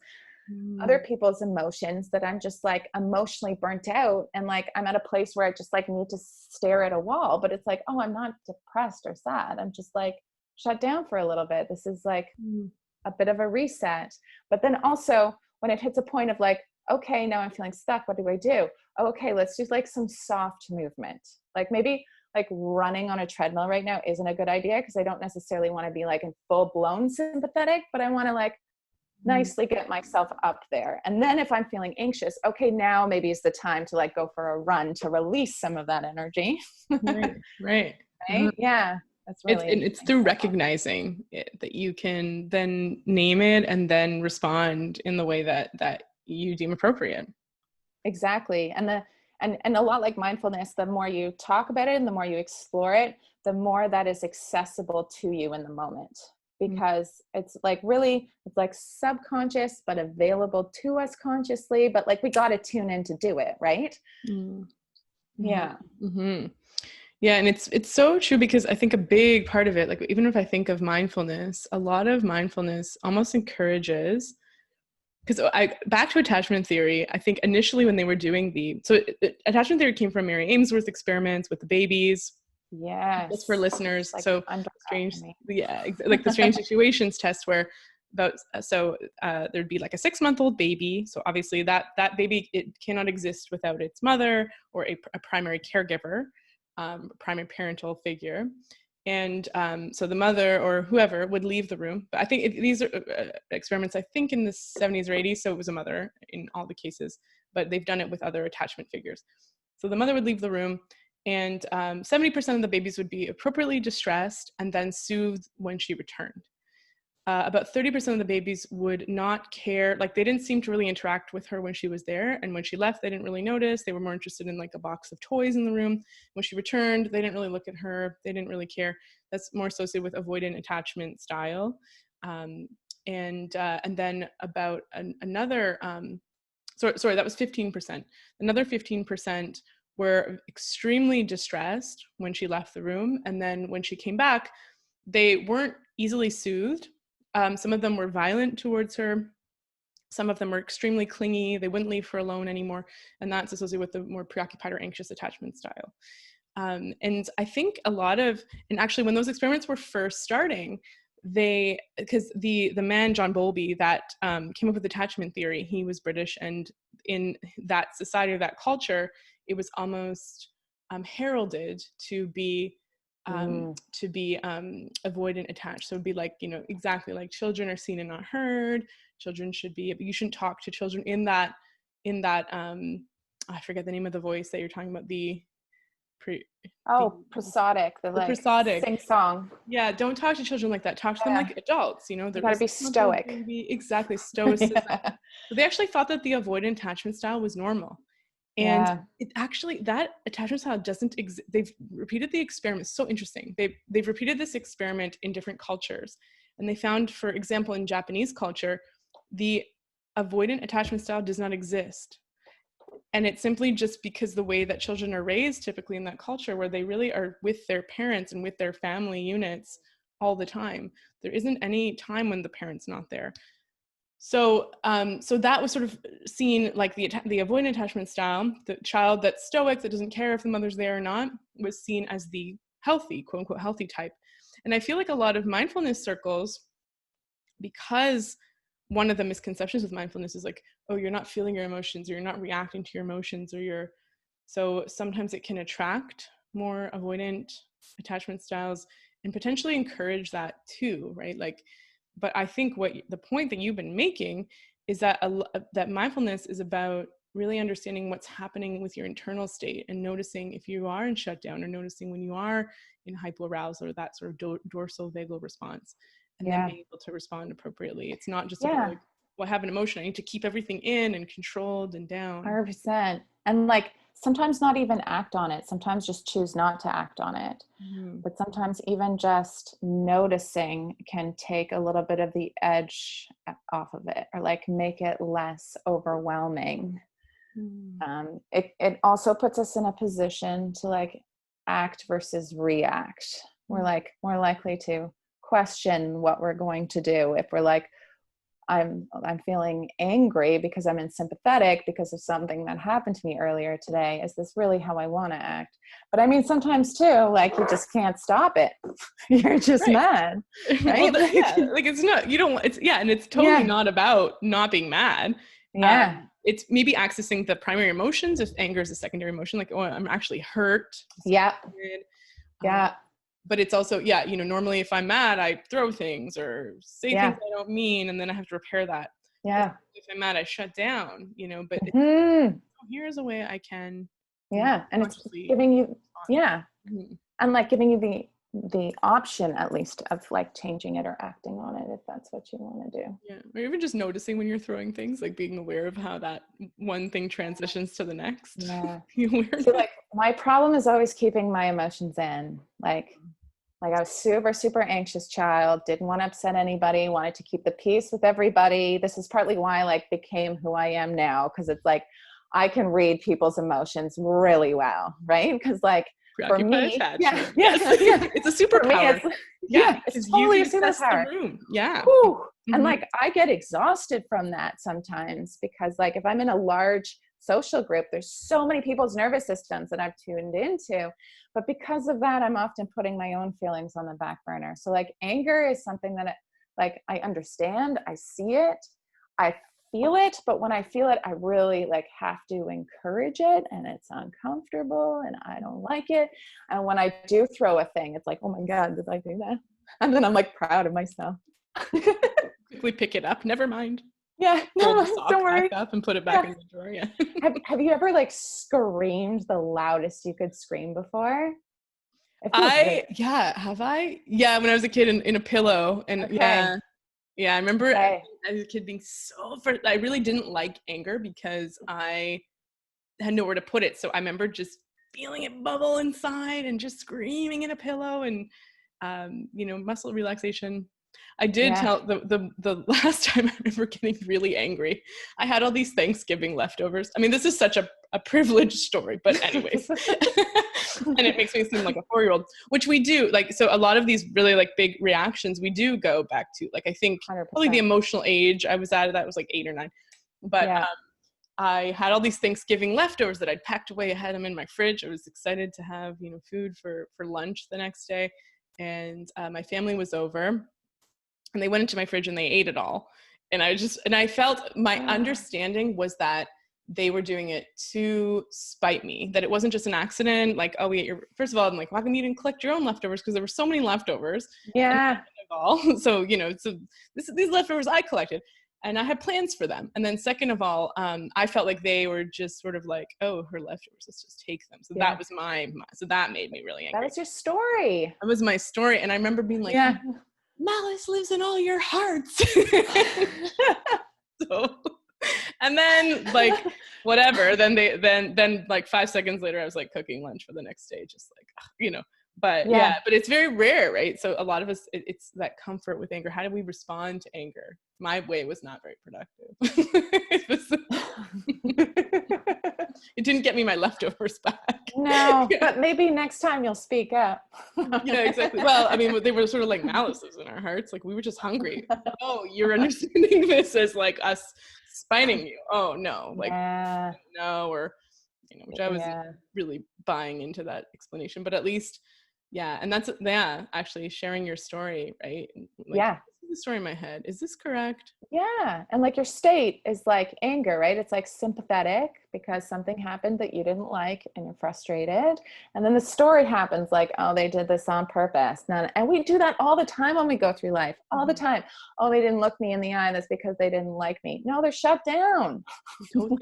emotions that I'm just like emotionally burnt out. And like, I'm at a place where I just like need to stare at a wall, but it's like, oh, I'm not depressed or sad. I'm just like shut down for a little bit. This is like a bit of a reset. But then also when it hits a point of like, okay, now I'm feeling stuck. What do I do? Oh, okay, let's do like some soft movement. Like maybe like running on a treadmill right now isn't a good idea because I don't necessarily want to be like in full blown sympathetic, but I want to like nicely get myself up there. And then if I'm feeling anxious, okay, now maybe is the time to like go for a run to release some of that energy. Right. Right? Mm-hmm. Yeah. That's really it's through recognizing it that you can then name it and then respond in the way that you deem appropriate. Exactly. And a lot like mindfulness, the more you talk about it and the more you explore it, the more that is accessible to you in the moment. Because it's like really, it's like subconscious, but available to us consciously, but like we got to tune in to do it. Right. Mm-hmm. Yeah. Mm-hmm. Yeah. And it's so true because I think a big part of it, like even if I think of mindfulness, a lot of mindfulness almost encourages, because back to attachment theory, I think initially when they were doing attachment theory came from Mary Ainsworth experiments with the babies. Yes. Just for listeners, like so strange, like the strange situations test where there'd be like a 6-month-old baby. So obviously that baby, it cannot exist without its mother or a primary caregiver, primary parental figure. And so the mother or whoever would leave the room. But I think these are experiments, I think in the 70s or 80s. So it was a mother in all the cases, but they've done it with other attachment figures. So the mother would leave the room, and 70% of the babies would be appropriately distressed and then soothed when she returned. About 30% of the babies would not care, like they didn't seem to really interact with her when she was there. And when she left, they didn't really notice. They were more interested in like a box of toys in the room. When she returned, they didn't really look at her. They didn't really care. That's more associated with avoidant attachment style. And then about another, sorry, that was 15%. Another 15% were extremely distressed when she left the room. And then when she came back, they weren't easily soothed. Some of them were violent towards her. Some of them were extremely clingy. They wouldn't leave her alone anymore. And that's associated with the more preoccupied or anxious attachment style. And I think and actually when those experiments were first starting, because the man, John Bowlby, that came up with attachment theory, he was British, and in that society or that culture, it was almost heralded to be avoidant attached. So it'd be like, exactly like children are seen and not heard. Children you shouldn't talk to children in that I forget the name of the voice that you're talking about, prosodic, the like prosodic sing song. Yeah, don't talk to children like that. Talk to them like adults, they're gotta be stoic. Exactly, stoicism. So they actually thought that the avoidant attachment style was normal. And it actually, that attachment style doesn't exist. They've repeated the experiment. So interesting. They've repeated this experiment in different cultures. And they found, for example, in Japanese culture, the avoidant attachment style does not exist. And it's simply just because the way that children are raised typically in that culture, where they really are with their parents and with their family units all the time. There isn't any time when the parent's not there. So, so that was sort of seen like the avoidant attachment style. The child that's stoic, that doesn't care if the mother's there or not, was seen as the healthy, quote unquote, healthy type. And I feel like a lot of mindfulness circles, because one of the misconceptions with mindfulness is like, oh, you're not feeling your emotions, or you're not reacting to your emotions, or so sometimes it can attract more avoidant attachment styles and potentially encourage that too, right? Like, but I think the point that you've been making is that that mindfulness is about really understanding what's happening with your internal state and noticing if you are in shutdown, or noticing when you are in hypoarousal, or that sort of dorsal vagal response, and then being able to respond appropriately. It's not just about like, well, I have an emotion, I need to keep everything in and controlled and down. 100%. And like, sometimes not even act on it. Sometimes just choose not to act on it. Mm-hmm. But sometimes even just noticing can take a little bit of the edge off of it, or like make it less overwhelming. Mm-hmm. It also puts us in a position to like act versus react. We're like more likely to question what we're going to do. If we're like, I'm feeling angry because I'm in sympathetic because of something that happened to me earlier today. Is this really how I want to act? But I mean, sometimes too, like you just can't stop it. You're just mad. Right? Well, like it's not, you don't, it's, and it's totally not about not being mad. It's maybe accessing the primary emotions if anger is a secondary emotion, like, oh, I'm actually hurt. But it's also, normally if I'm mad, I throw things or say things I don't mean, and then I have to repair that. If I'm mad, I shut down, but here's a way I can. And it's giving you, and like giving you the option at least of like changing it or acting on it if that's what you want to do. Or even just noticing when you're throwing things, like being aware of how that one thing transitions to the next. So like my problem is always keeping my emotions in. Like I was super anxious child, didn't want to upset anybody, wanted to keep the peace with everybody. This is partly why I like became who I am now, because it's like I can read people's emotions really well, right? Because like for me, it's a superpower. It's totally a superpower. And like I get exhausted from that sometimes, because like if I'm in a large social group, there's so many people's nervous systems that I've tuned into, but because of that, I'm often putting my own feelings on the back burner. So like anger is something that I understand, I see it, I feel it, but when I feel it, I really like have to encourage it, and it's uncomfortable and I don't like it. And when I do throw a thing, it's like, oh my God, did I do that? And then I'm like proud of myself. Quickly pick it up. Never mind. Don't worry. Back up and put it back in the drawer. Have you ever like screamed the loudest you could scream before? Have I? Yeah, when I was a kid in a pillow, and I remember as a kid being I really didn't like anger because I had nowhere to put it. So I remember just feeling it bubble inside and just screaming in a pillow, and muscle relaxation. I did tell the last time I remember getting really angry. I had all these Thanksgiving leftovers. I mean, this is such a privileged story, but anyways, and it makes me seem like a 4-year-old, which we do. Like, so a lot of these really like big reactions, we do go back to, like, I think 100%. Probably the emotional age I was at, that was like 8 or 9. But I had all these Thanksgiving leftovers that I'd packed away. I had them in my fridge. I was excited to have, food for lunch the next day. And my family was over. And they went into my fridge and they ate it all. And I felt my understanding was that they were doing it to spite me, that it wasn't just an accident. Like, oh, we ate first of all, I'm like, why can't you even collect your own leftovers? Because there were so many leftovers. So, these leftovers I collected, and I had plans for them. And then second of all, I felt like they were just sort of like, oh, her leftovers, let's just take them. So that was so that made me really angry. That was your story. That was my story. And I remember being like, malice lives in all your hearts. So, and then like whatever, then like 5 seconds later, I was like cooking lunch for the next day, just like, But Yeah. but it's very rare, right? So a lot of us, it's that comfort with anger. How do we respond to anger? My way was not very productive. It didn't get me my leftovers back. No, but maybe next time you'll speak up. Yeah, exactly. Well, I mean, they were sort of like malices in our hearts. Like we were just hungry. Oh, you're understanding this as like us spiting you. Oh no, like Yeah. no, or which I wasn't Yeah. really buying into that explanation, but at least, yeah. And that's, yeah, actually sharing your story, right? Like, Yeah. this is the story in my head. Is this correct? Yeah. And like your state is like anger, right? It's like sympathetic because something happened that you didn't like and you're frustrated. And then the story happens like, oh, they did this on purpose. And we do that all the time when we go through life, all the time. Oh, they didn't look me in the eye. That's because they didn't like me. No, they're shut down. Totally.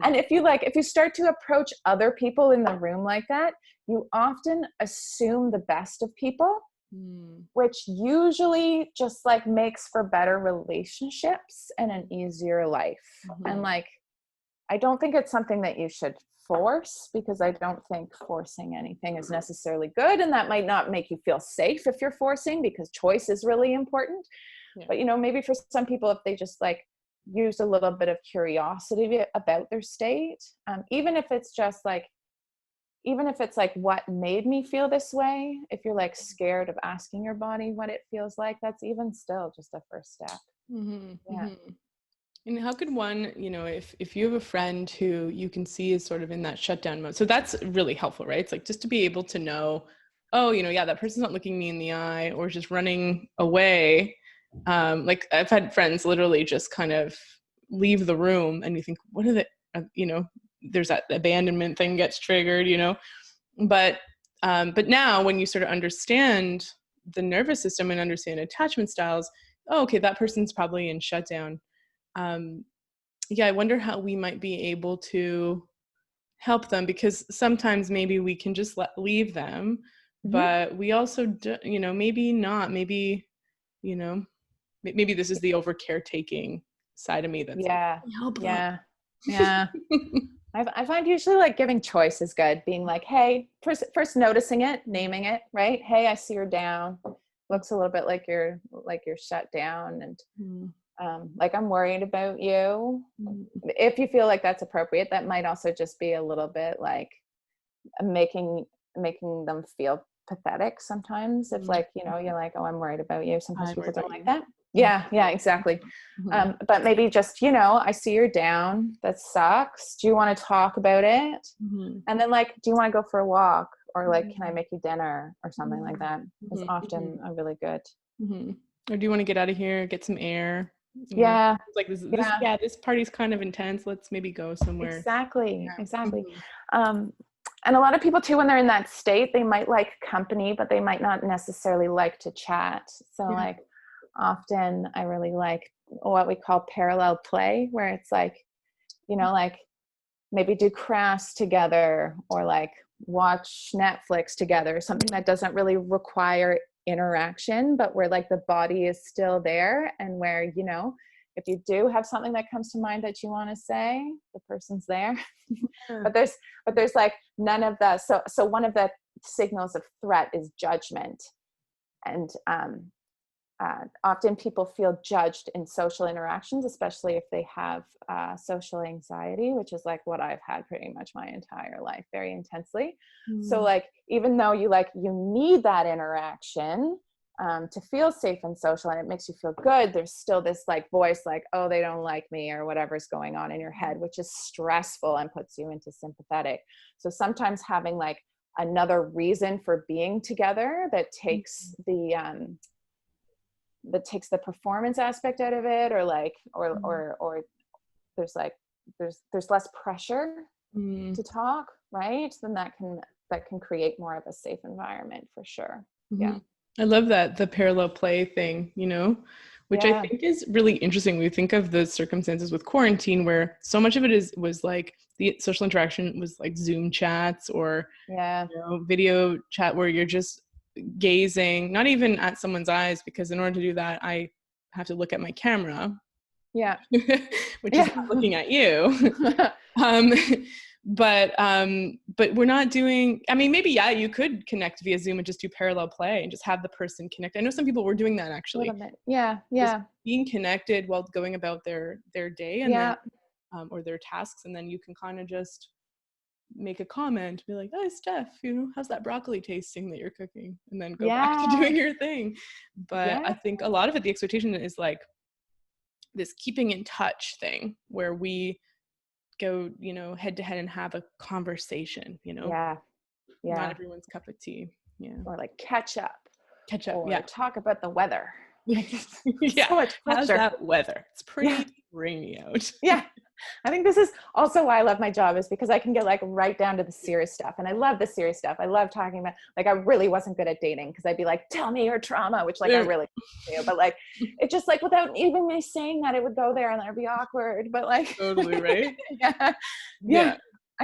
And if you start to approach other people in the room like that, you often assume the best of people, which usually just like makes for better relationships and an easier life. And like, I don't think it's something that you should force, because I don't think forcing anything is necessarily good. And that might not make you feel safe if you're forcing, because choice is really important. Yeah. But, maybe for some people, if they just like use a little bit of curiosity about their state, even if it's like, what made me feel this way, if you're like scared of asking your body what it feels like, that's even still just a first step. Yeah. And how could one, if you have a friend who you can see is sort of in that shutdown mode, so that's really helpful, right? It's like just to be able to know, oh, yeah, that person's not looking me in the eye or just running away. Like I've had friends literally just kind of leave the room, and you think, what are they, there's that abandonment thing gets triggered, but now when you sort of understand the nervous system and understand attachment styles, oh, okay, that person's probably in shutdown. I wonder how we might be able to help them, because sometimes maybe we can just leave them, but we also do, maybe not, maybe this is the over caretaking side of me that's like, help them. Yeah. I find usually like giving choice is good. Being like, hey, first noticing it, naming it, right? Hey, I see you're down. Looks a little bit like you're shut down, and like, I'm worried about you. If you feel like that's appropriate, that might also just be a little bit like making them feel pathetic sometimes. If like, you're like, oh, I'm worried about you. Sometimes people don't like that. Yeah, exactly. But maybe just, I see you're down. That sucks. Do you want to talk about it? And then like, do you want to go for a walk? Or like, can I make you dinner or something like that? Is often a really good. Or do you want to get out of here, get some air? Yeah. It's like this party's kind of intense. Let's maybe go somewhere. Exactly. And a lot of people too, when they're in that state, they might like company, but they might not necessarily like to chat. So like often I really like what we call parallel play, where it's like, like maybe do crafts together, or like watch Netflix together, something that doesn't really require interaction, but where like the body is still there, and where, if you do have something that comes to mind that you want to say, the person's there. but there's like none of that. So one of the signals of threat is judgment. And often people feel judged in social interactions, especially if they have social anxiety, which is like what I've had pretty much my entire life, very intensely. So like, even though you need that interaction to feel safe and social, and it makes you feel good, there's still this like voice like, oh, they don't like me, or whatever's going on in your head, which is stressful and puts you into sympathetic. So sometimes having like another reason for being together that takes the performance aspect out of it, or like, or there's less pressure to talk, right? Then that can create more of a safe environment for sure. Yeah. I love that, the parallel play thing, which I think is really interesting. We think of the circumstances with quarantine where so much of it was like the social interaction was like Zoom chats or video chat where you're just gazing, not even at someone's eyes, because in order to do that, I have to look at my camera. Which is not looking at you. but we're not doing, I mean, maybe, yeah, you could connect via Zoom and just do parallel play and just have the person connect. I know some people were doing that actually. A little bit. Yeah. Just Yeah. being connected while going about their day and Yeah. then, or their tasks. And then you can kind of just make a comment, be like, "Oh, Steph, how's that broccoli tasting that you're cooking?" And then go back to doing your thing. But I think a lot of it, the expectation is like this keeping in touch thing where we go, head to head and have a conversation, Yeah. not everyone's cup of tea. Yeah. Or like catch up. Or talk about the weather. Yeah. So much pressure. How's that weather? It's pretty rainy out. Yeah. I think this is also why I love my job, is because I can get like right down to the serious stuff. And I love the serious stuff. I love talking about, like, I really wasn't good at dating because I'd be like, tell me your trauma, which like I really do. But like, it just like, without even me saying that, it would go there and it'd be awkward. But like, totally, right? Yeah.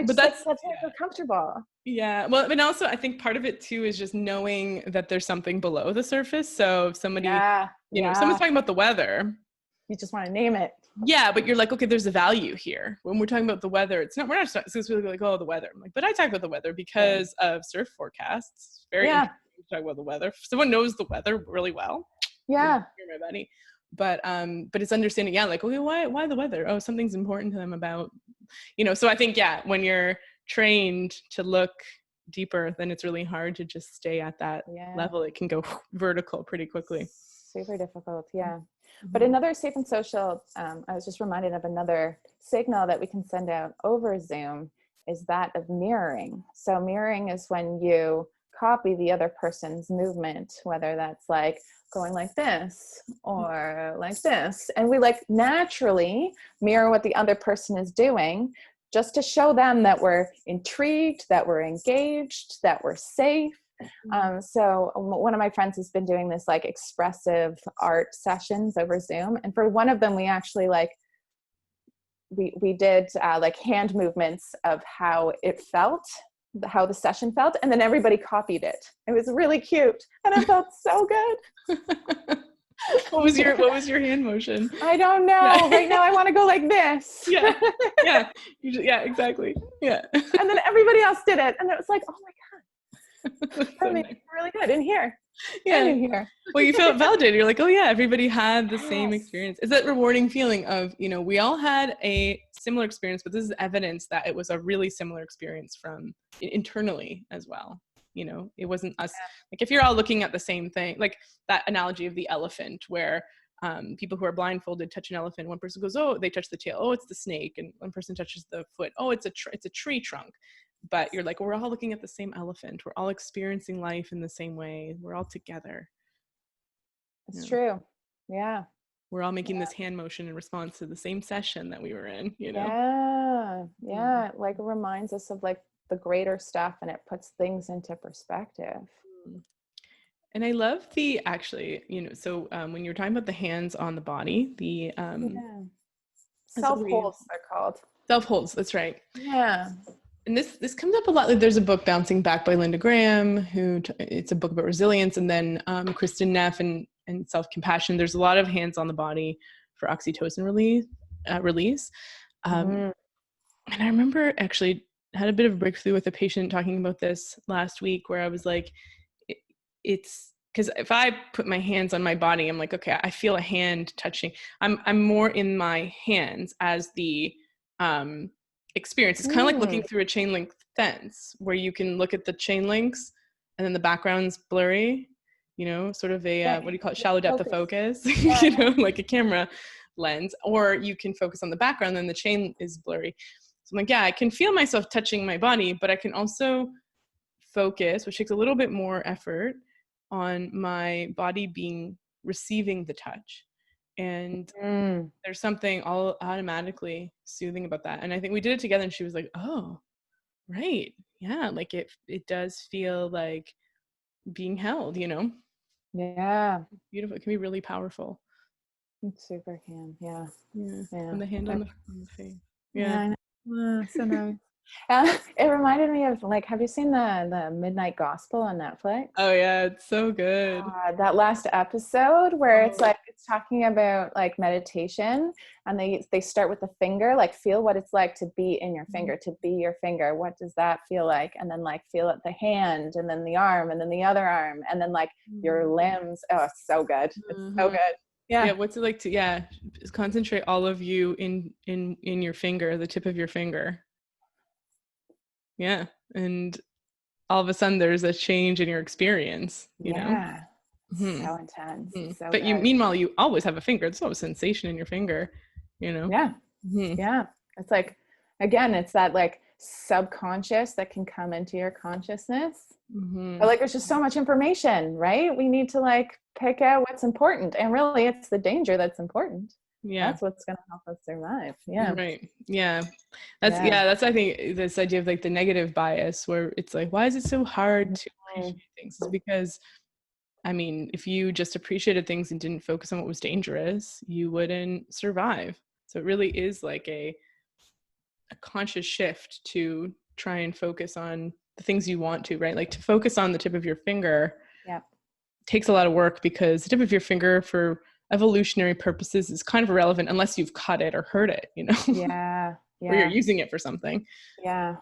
But that's why I feel comfortable. Yeah. Well, and also I think part of it too is just knowing that there's something below the surface. So if somebody, someone's talking about the weather, you just want to name it. Yeah, but you're like, okay, there's a value here. When we're talking about the weather, we're not it's really like, oh, the weather. I'm like, but I talk about the weather because of surf forecasts. Very interesting to talk about the weather. If someone knows the weather really well. Yeah. You're my buddy. But it's understanding, like, okay, why the weather? Oh, something's important to them about, so I think, when you're trained to look deeper, then it's really hard to just stay at that level. It can go vertical pretty quickly. Super difficult. Yeah. But another safe and social, I was just reminded of another signal that we can send out over Zoom, is that of mirroring. So mirroring is when you copy the other person's movement, whether that's like going like this or like this. And we like naturally mirror what the other person is doing, just to show them that we're intrigued, that we're engaged, that we're safe. So one of my friends has been doing this like expressive art sessions over Zoom. And for one of them, we actually like, we did like hand movements of how it felt, how the session felt. And then everybody copied it. It was really cute. And it felt so good. What was your hand motion? I don't know. Right now I want to go like this. Yeah, exactly. Yeah. And then everybody else did it. And it was like, oh my God. That made me really good in here. In here. Well, you felt validated. You're like, oh yeah, everybody had the same experience. It's that rewarding feeling of, we all had a similar experience, but this is evidence that it was a really similar experience from internally as well. It wasn't us. Like if you're all looking at the same thing, like that analogy of the elephant where people who are blindfolded touch an elephant. One person goes, oh, they touch the tail. Oh, it's the snake. And one person touches the foot. Oh, it's a tree trunk. But you're like, we're all looking at the same elephant. We're all experiencing life in the same way. We're all together. It's true. Yeah. We're all making this hand motion in response to the same session that we were in, Yeah. It like reminds us of like the greater stuff, and it puts things into perspective. And I love so when you're talking about the hands on the body, the self-holds they're called. Self-holds, that's right. Yeah. And this comes up a lot. Like there's a book, Bouncing Back by Linda Graham, it's a book about resilience, and then Kristen Neff and self-compassion. There's a lot of hands on the body for oxytocin release. And I remember actually had a bit of a breakthrough with a patient talking about this last week, where I was like, it's because if I put my hands on my body, I'm like, okay, I feel a hand touching. I'm more in my hands as the experience. It's kind of like looking through a chain link fence, where you can look at the chain links and then the background's blurry, sort of a what do you call it, shallow depth of focus, like a camera lens, or you can focus on the background and the chain is blurry. So I'm like, I can feel myself touching my body, but I can also focus, which takes a little bit more effort, on my body receiving the touch. And there's something all automatically soothing about that. And I think we did it together, and she was like, oh, right. Yeah. Like it does feel like being held, Yeah. Beautiful. It can be really powerful. It super can. Yeah. From the hand on the face. So nice. It reminded me of like, have you seen the Midnight Gospel on Netflix? Oh yeah, it's so good. That last episode where it's Oh. like it's talking about like meditation, and they start with the finger, like feel what it's like to be in your finger, to be your finger. What does that feel like? And then like feel it the hand, and then the arm, and then the other arm, and then like your limbs. Oh, it's so good. It's so good. Yeah, Yeah. what's it like to concentrate all of you in your finger, the tip of your finger. Yeah, and all of a sudden there's a change in your experience, you know. So intense. It's so But good. meanwhile you always have a finger. There's always sensation in your finger, you know. Yeah. Yeah. It's like, again, it's that like subconscious that can come into your consciousness. But like, there's just so much information, right? We need to like pick out what's important. And really it's the danger that's important. Yeah. That's what's going to help us survive. Yeah. Right. Yeah. That's I think this idea of like the negative bias where it's like, why is it so hard to appreciate things? It's because, I mean, if you just appreciated things and didn't focus on what was dangerous, you wouldn't survive. So it really is like a conscious shift to try and focus on the things you want to, right? Like to focus on the tip of your finger takes a lot of work, because the tip of your finger for evolutionary purposes is kind of irrelevant unless you've cut it or hurt it, you know? Yeah. Or you're using it for something. Yeah.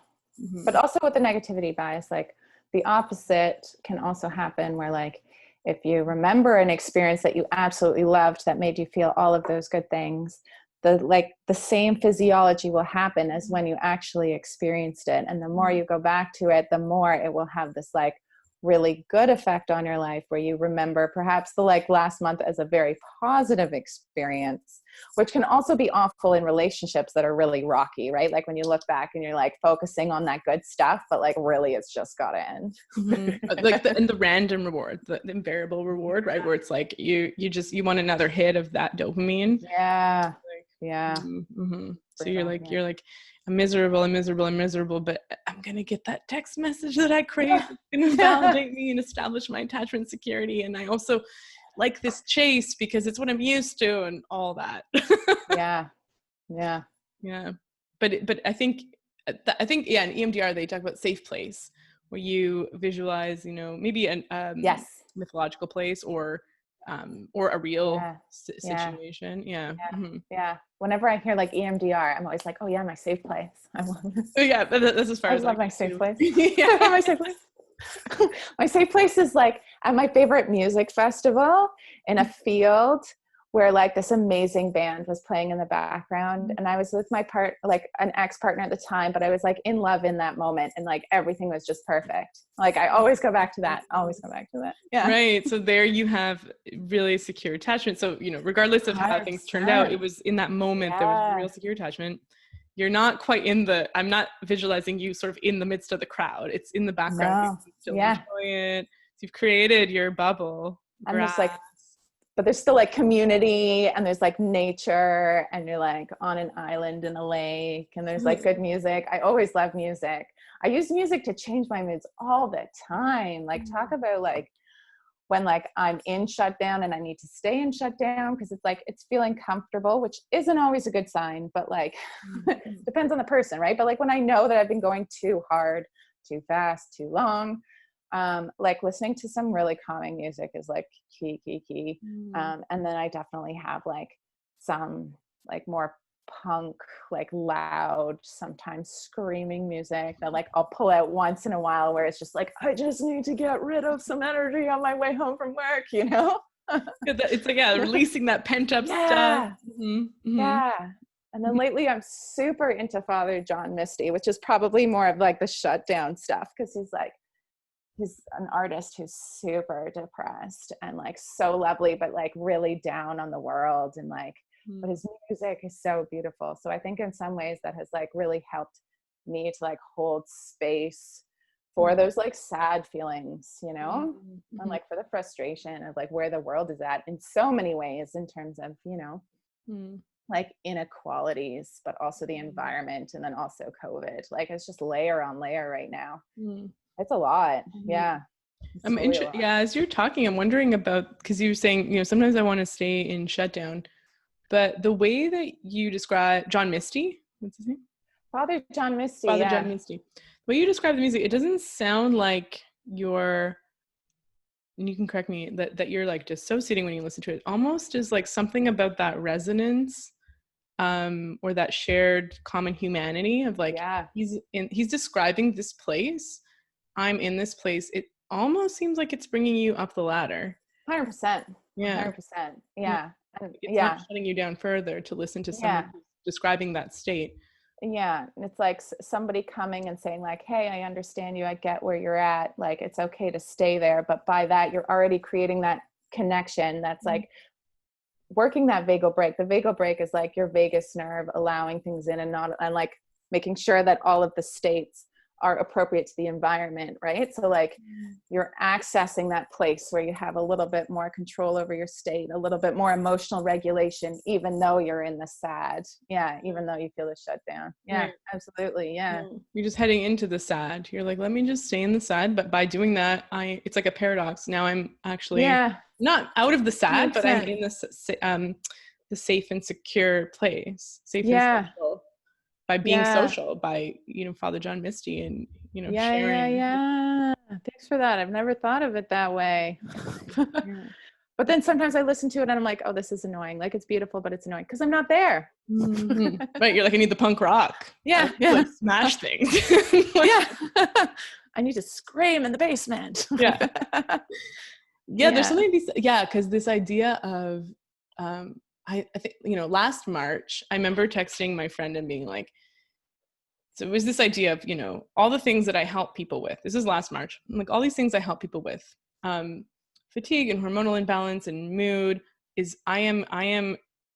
But also with the negativity bias, like the opposite can also happen where like, if you remember an experience that you absolutely loved that made you feel all of those good things, the same physiology will happen as when you actually experienced it. And the more you go back to it, the more it will have this like really good effect on your life, where you remember perhaps the like last month as a very positive experience, which can also be awful in relationships that are really rocky, right? Like when you look back and you're like focusing on that good stuff, but like really it's just got to end. Like the random reward, the invariable reward, right? Where it's like you want another hit of that dopamine. Yeah. Like, yeah. So you're like, I'm miserable, but I'm going to get that text message that I crave. It's going to validate me and establish my attachment security. And I also like this chase because it's what I'm used to and all that. Yeah. But I think in EMDR, they talk about safe place, where you visualize, you know, maybe a mythological place or a real situation. Yeah. Whenever I hear like EMDR, I'm always like, oh yeah, my safe place. I love this. Yeah, that's as far as I love my safe place. Yeah. My safe place. My safe place is like at my favorite music festival in a field where like this amazing band was playing in the background, and I was with my an ex-partner at the time, but I was like in love in that moment, and like everything was just perfect. Like I always go back to that. Yeah. Right. So there you have really secure attachment. So, you know, regardless of how things turned out, it was in that moment there was real secure attachment. You're not quite I'm not visualizing you sort of in the midst of the crowd. It's in the background. You can still enjoy it. So you've created your bubble. I'm just like, but there's still like community, and there's like nature, and you're like on an island in a lake, and there's like good music. I always love music. I use music to change my moods all the time. Like talk about like when like I'm in shutdown and I need to stay in shutdown because it's like it's feeling comfortable, which isn't always a good sign, but like depends on the person, right? But like when I know that I've been going too hard, too fast, too long, like listening to some really calming music is like key. And then I definitely have like some like more punk, like loud, sometimes screaming music that like I'll pull out once in a while, where it's just like, I just need to get rid of some energy on my way home from work, you know? It's like, releasing that pent up stuff. Yeah. And then lately I'm super into Father John Misty, which is probably more of like the shutdown stuff, because he's an artist who's super depressed and like so lovely, but like really down on the world, and like, but his music is so beautiful. So I think in some ways that has like really helped me to like hold space for those like sad feelings, you know, and like for the frustration of like where the world is at in so many ways in terms of, you know, like inequalities, but also the environment, and then also COVID. Like it's just layer on layer right now. It's a lot. Yeah. As you're talking, I'm wondering about, because you were saying, you know, sometimes I want to stay in shutdown, but the way that you describe John Misty, what's his name? Father John Misty. Father Yeah. John Misty. When you describe the music, it doesn't sound like you're, and you can correct me, that you're like dissociating when you listen to it. Almost is like something about that resonance, or that shared common humanity of like, Yeah. he's describing this place. I'm in this place. It almost seems like it's bringing you up the ladder. 100%. Yeah. 100%. Yeah. Yeah. And It's yeah. not shutting you down further to listen to Yeah. someone who's describing that state. Yeah. And it's like somebody coming and saying like, hey, I understand you. I get where you're at. Like, it's okay to stay there. But by that, you're already creating that connection that's like working that vagal brake. The vagal brake is like your vagus nerve allowing things in and not, and like making sure that all of the states are appropriate to the environment, right? So like you're accessing that place where you have a little bit more control over your state, a little bit more emotional regulation, even though you're in the sad. Yeah. Even though you feel the shutdown. Yeah, Right. absolutely. Yeah. You're just heading into the sad. You're like, let me just stay in the sad. But by doing that, it's like a paradox. Now I'm actually not out of the sad, 100%. but I'm in the safe and secure place, safe and social, by being social, by, Father John Misty and, sharing. Yeah. Thanks for that. I've never thought of it that way. But then sometimes I listen to it and I'm like, oh, this is annoying. Like, it's beautiful, but it's annoying because I'm not there. Mm-hmm. Right. You're like, I need the punk rock. Yeah. Like smash things. Yeah. I need to scream in the basement. Yeah. There's something because this idea of I think last March I remember texting my friend and being like, so it was this idea of all the things that I help people with. This is last March. I'm like, all these things I help people with, fatigue and hormonal imbalance and mood is I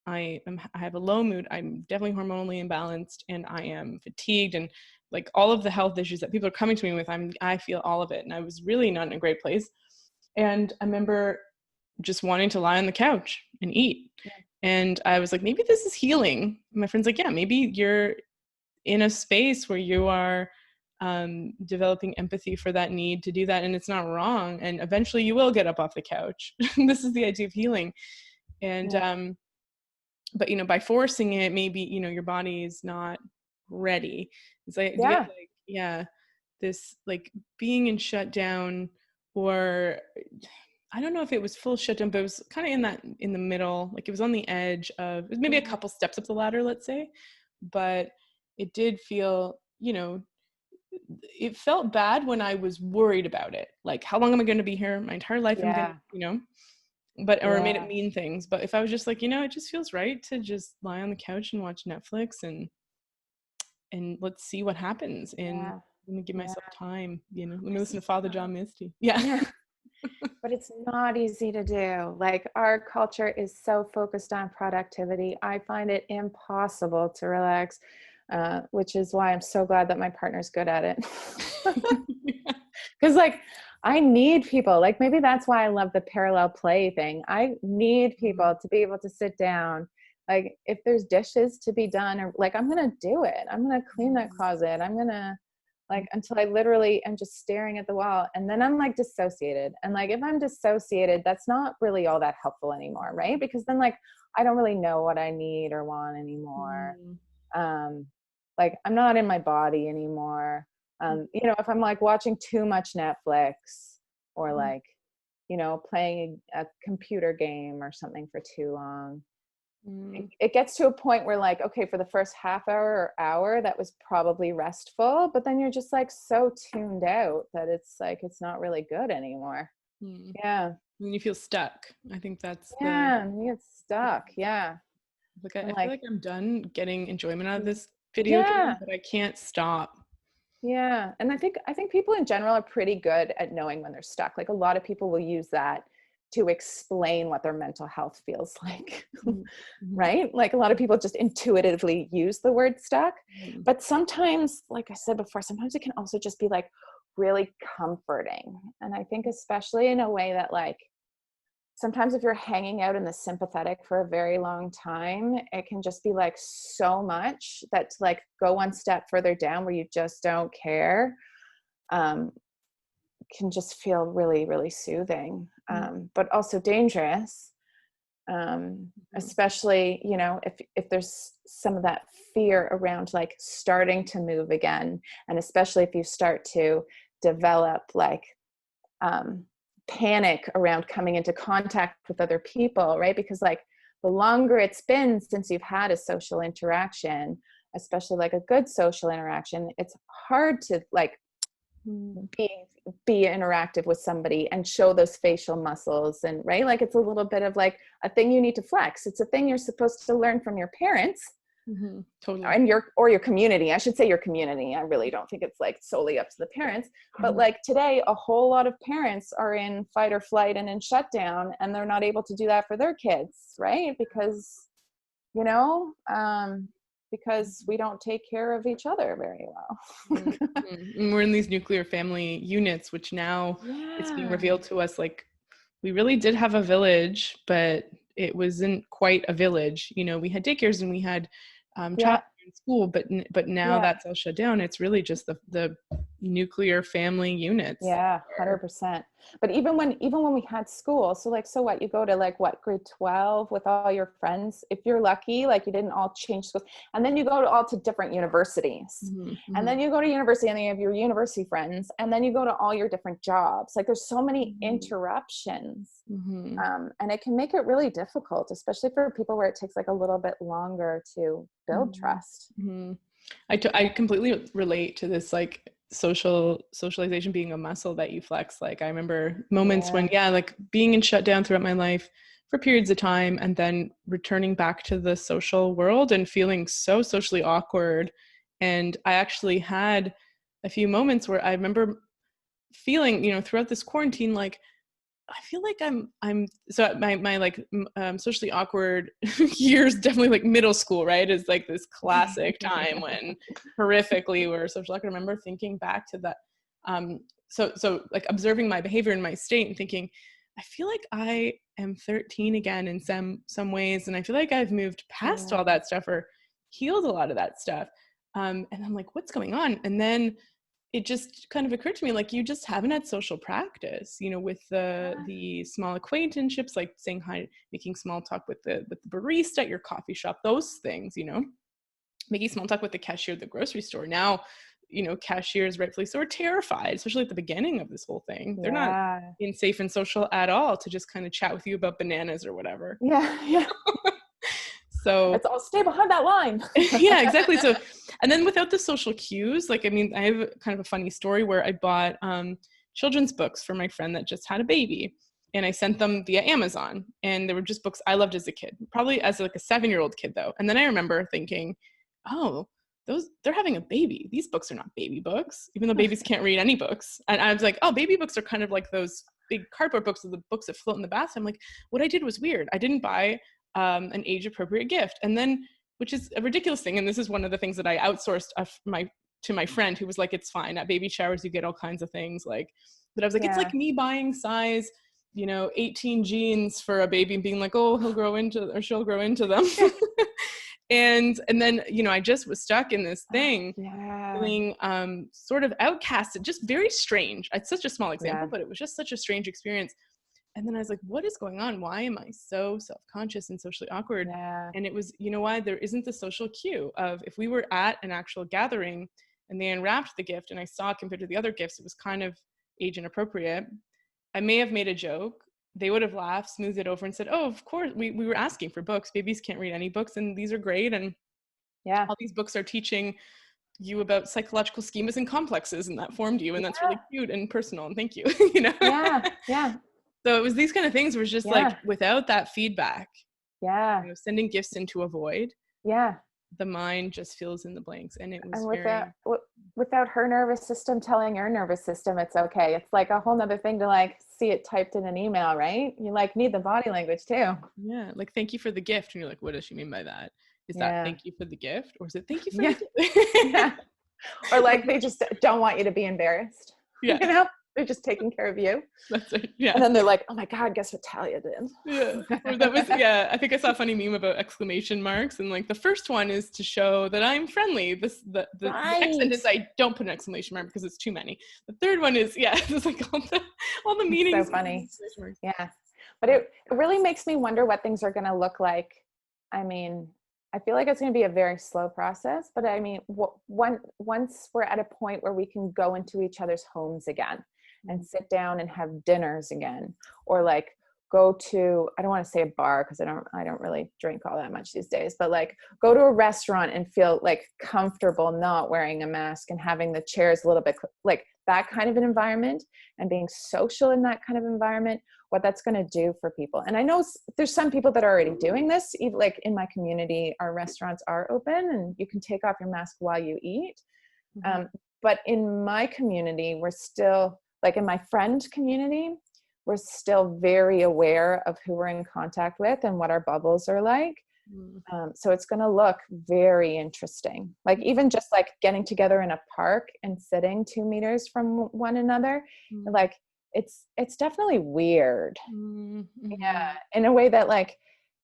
have a low mood. I'm definitely hormonally imbalanced and I am fatigued, and like all of the health issues that people are coming to me with, I feel all of it, and I was really not in a great place. And I remember just wanting to lie on the couch and eat. Yeah. And I was like, maybe this is healing. And my friend's like, yeah, maybe you're in a space where you are developing empathy for that need to do that. And it's not wrong. And eventually you will get up off the couch. This is the idea of healing. And, but, by forcing it, maybe, your body is not ready. It's like, this like being in shutdown, or I don't know if it was full shutdown, but it was kind of in the middle, like it was on the edge of, it was maybe a couple steps up the ladder, let's say, but it did feel, it felt bad when I was worried about it. Like, how long am I going to be here? My entire life, I'm going to, or it made it mean things. But if I was just like, it just feels right to just lie on the couch and watch Netflix and let's see what happens. And let me give myself time, let me listen to Father John Misty. Yeah. But it's not easy to do. Like, our culture is so focused on productivity. I find it impossible to relax, which is why I'm so glad that my partner's good at it. Because like, I need people. Like, maybe that's why I love the parallel play thing. I need people to be able to sit down. Like, if there's dishes to be done, or like, I'm going to do it. I'm going to clean that closet. I'm going to, like, until I literally am just staring at the wall, and then I'm like dissociated. And like, if I'm dissociated, that's not really all that helpful anymore. Right. Because then like, I don't really know what I need or want anymore. Like, I'm not in my body anymore. If I'm like watching too much Netflix, or like, playing a computer game or something for too long, it gets to a point where like, okay, for the first half hour or hour, that was probably restful, but then you're just like so tuned out that it's like, it's not really good anymore. Yeah. And you feel stuck. I think that's you get stuck. Yeah. Like, I feel like I'm done getting enjoyment out of this video game, but I can't stop. Yeah. And I think people in general are pretty good at knowing when they're stuck. Like, a lot of people will use that to explain what their mental health feels like. Right? Like, a lot of people just intuitively use the word stuck, but sometimes, like I said before, sometimes it can also just be like really comforting. And I think especially in a way that, like, sometimes if you're hanging out in the sympathetic for a very long time, it can just be like so much that to like go one step further down where you just don't care, can just feel really, really soothing, but also dangerous. Especially, you know, if there's some of that fear around like starting to move again, and especially if you start to develop like panic around coming into contact with other people, right? Because like the longer it's been since you've had a social interaction, especially like a good social interaction, it's hard to like be interactive with somebody and show those facial muscles, and right, like it's a little bit of like a thing you need to flex. It's a thing you're supposed to learn from your parents. Totally. And your community. I should say your community. I really don't think it's like solely up to the parents, but like today, a whole lot of parents are in fight or flight and in shutdown, and they're not able to do that for their kids, right? Because, you know, because we don't take care of each other very well. And we're in these nuclear family units, which now it's being revealed to us, like we really did have a village, but it wasn't quite a village. You know, we had daycares and we had childcare in school, but now that's all shut down. It's really just the nuclear family units. Yeah, 100%. But even when we had school, so like, so what, you go to like what, grade 12 with all your friends, if you're lucky, like you didn't all change schools, and then you go all to different universities, and then you go to university and you have your university friends, and then you go to all your different jobs. Like there's so many interruptions, and it can make it really difficult, especially for people where it takes like a little bit longer to build trust. I completely relate to this, like socialization being a muscle that you flex. Like I remember moments when like being in shutdown throughout my life for periods of time, and then returning back to the social world and feeling so socially awkward. And I actually had a few moments where I remember feeling, you know, throughout this quarantine, like I feel like I'm so my like socially awkward years, definitely like middle school, right, is like this classic time when horrifically we're social awkward. I remember thinking back to that, so like observing my behavior in my state and thinking, I feel like I am 13 again in some ways, and I feel like I've moved past all that stuff or healed a lot of that stuff, and I'm like, what's going on? And then it just kind of occurred to me, like, you just haven't had social practice, you know, with the small acquaintanceships, like saying hi, making small talk with the barista at your coffee shop, those things, you know, making small talk with the cashier at the grocery store. Now, you know, cashiers, rightfully so, are terrified, especially at the beginning of this whole thing. They're not being safe and social at all to just kind of chat with you about bananas or whatever. So it's all, stay behind that line. Yeah, exactly. So, and then without the social cues, like, I mean, I have kind of a funny story where I bought children's books for my friend that just had a baby, and I sent them via Amazon, and they were just books I loved as a kid, probably as like a 7-year-old kid though. And then I remember thinking, oh, they're having a baby. These books are not baby books, even though babies can't read any books. And I was like, oh, baby books are kind of like those big cardboard books, or the books that float in the bath. I'm like, what I did was weird. I didn't buy an age appropriate gift. And then, which is a ridiculous thing, and this is one of the things that I outsourced to my friend, who was like, it's fine, at baby showers you get all kinds of things, like, but I was like, it's like me buying size, you know, 18 jeans for a baby and being like, oh, she'll grow into them. and then, you know, I just was stuck in this thing, feeling sort of outcasted, just very strange. It's such a small example, but it was just such a strange experience. And then I was like, what is going on? Why am I so self-conscious and socially awkward? And it was, you know why? There isn't the social cue of, if we were at an actual gathering and they unwrapped the gift and I saw, compared to the other gifts, it was kind of age inappropriate, I may have made a joke. They would have laughed, smoothed it over and said, oh, of course, we were asking for books. Babies can't read any books, and these are great. And all these books are teaching you about psychological schemas and complexes, and that formed you. And that's really cute and personal. And thank you, you know? So it was these kind of things where it's just like, without that feedback, you know, sending gifts into a void, the mind just fills in the blanks. And it was without her nervous system telling your nervous system it's okay. It's like a whole nother thing to like see it typed in an email, right? You like need the body language too. Yeah, like, thank you for the gift. And you're like, what does she mean by that? Is that thank you for the gift, or is it thank you for the gift? Or like they just don't want you to be embarrassed. You know? They're just taking care of you. That's it. Yeah. And then they're like, oh my God, guess what Talia did? Or that was, I think I saw a funny meme about exclamation marks. And like, the first one is to show that I'm friendly. The next sentence, I don't put an exclamation mark because it's too many. The third one is, it's like all the meanings. So funny. Yeah. But it really makes me wonder what things are going to look like. I mean, I feel like it's going to be a very slow process, but I mean, once we're at a point where we can go into each other's homes again and sit down and have dinners again, or like go to, I don't want to say a bar because I don't really drink all that much these days, but like go to a restaurant and feel like comfortable not wearing a mask and having the chairs a little bit like that kind of an environment, and being social in that kind of environment, what that's going to do for people. And I know there's some people that are already doing this. Like in my community, our restaurants are open and you can take off your mask while you eat. But in my community, we're still, like in my friend community, we're still very aware of who we're in contact with and what our bubbles are like. So it's going to look very interesting. Like even just like getting together in a park and sitting 2 meters from one another, like it's definitely weird. Yeah. In a way that like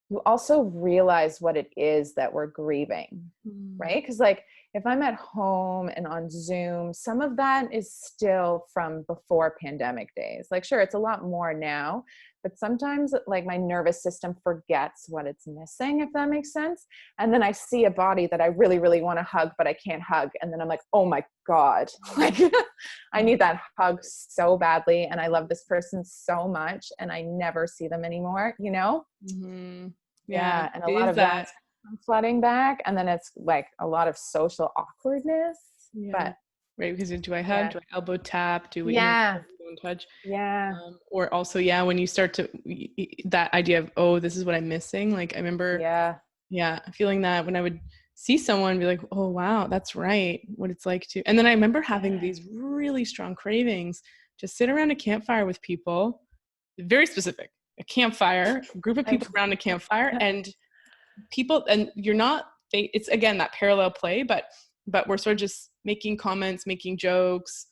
you also realize what it is that we're grieving, right? Because like if I'm at home and on Zoom, some of that is still from before pandemic days. Like, sure, it's a lot more now, but sometimes like my nervous system forgets what it's missing, if that makes sense. And then I see a body that I really, really want to hug, but I can't hug. And then I'm like, oh my God, like I need that hug so badly. And I love this person so much and I never see them anymore, you know? Yeah. And a lot of that's flooding back. And then it's like a lot of social awkwardness. But right, because do I hug? Do I elbow tap? Do we don't touch? Or also, when you start to that idea of, oh, this is what I'm missing. Like I remember feeling that when I would see someone be like, oh wow, that's right, what it's like to. And then I remember having these really strong cravings to sit around a campfire with people, very specific, a campfire, a group of people around a campfire, and people, and you're not, it's again that parallel play, but we're sort of just making comments, making jokes,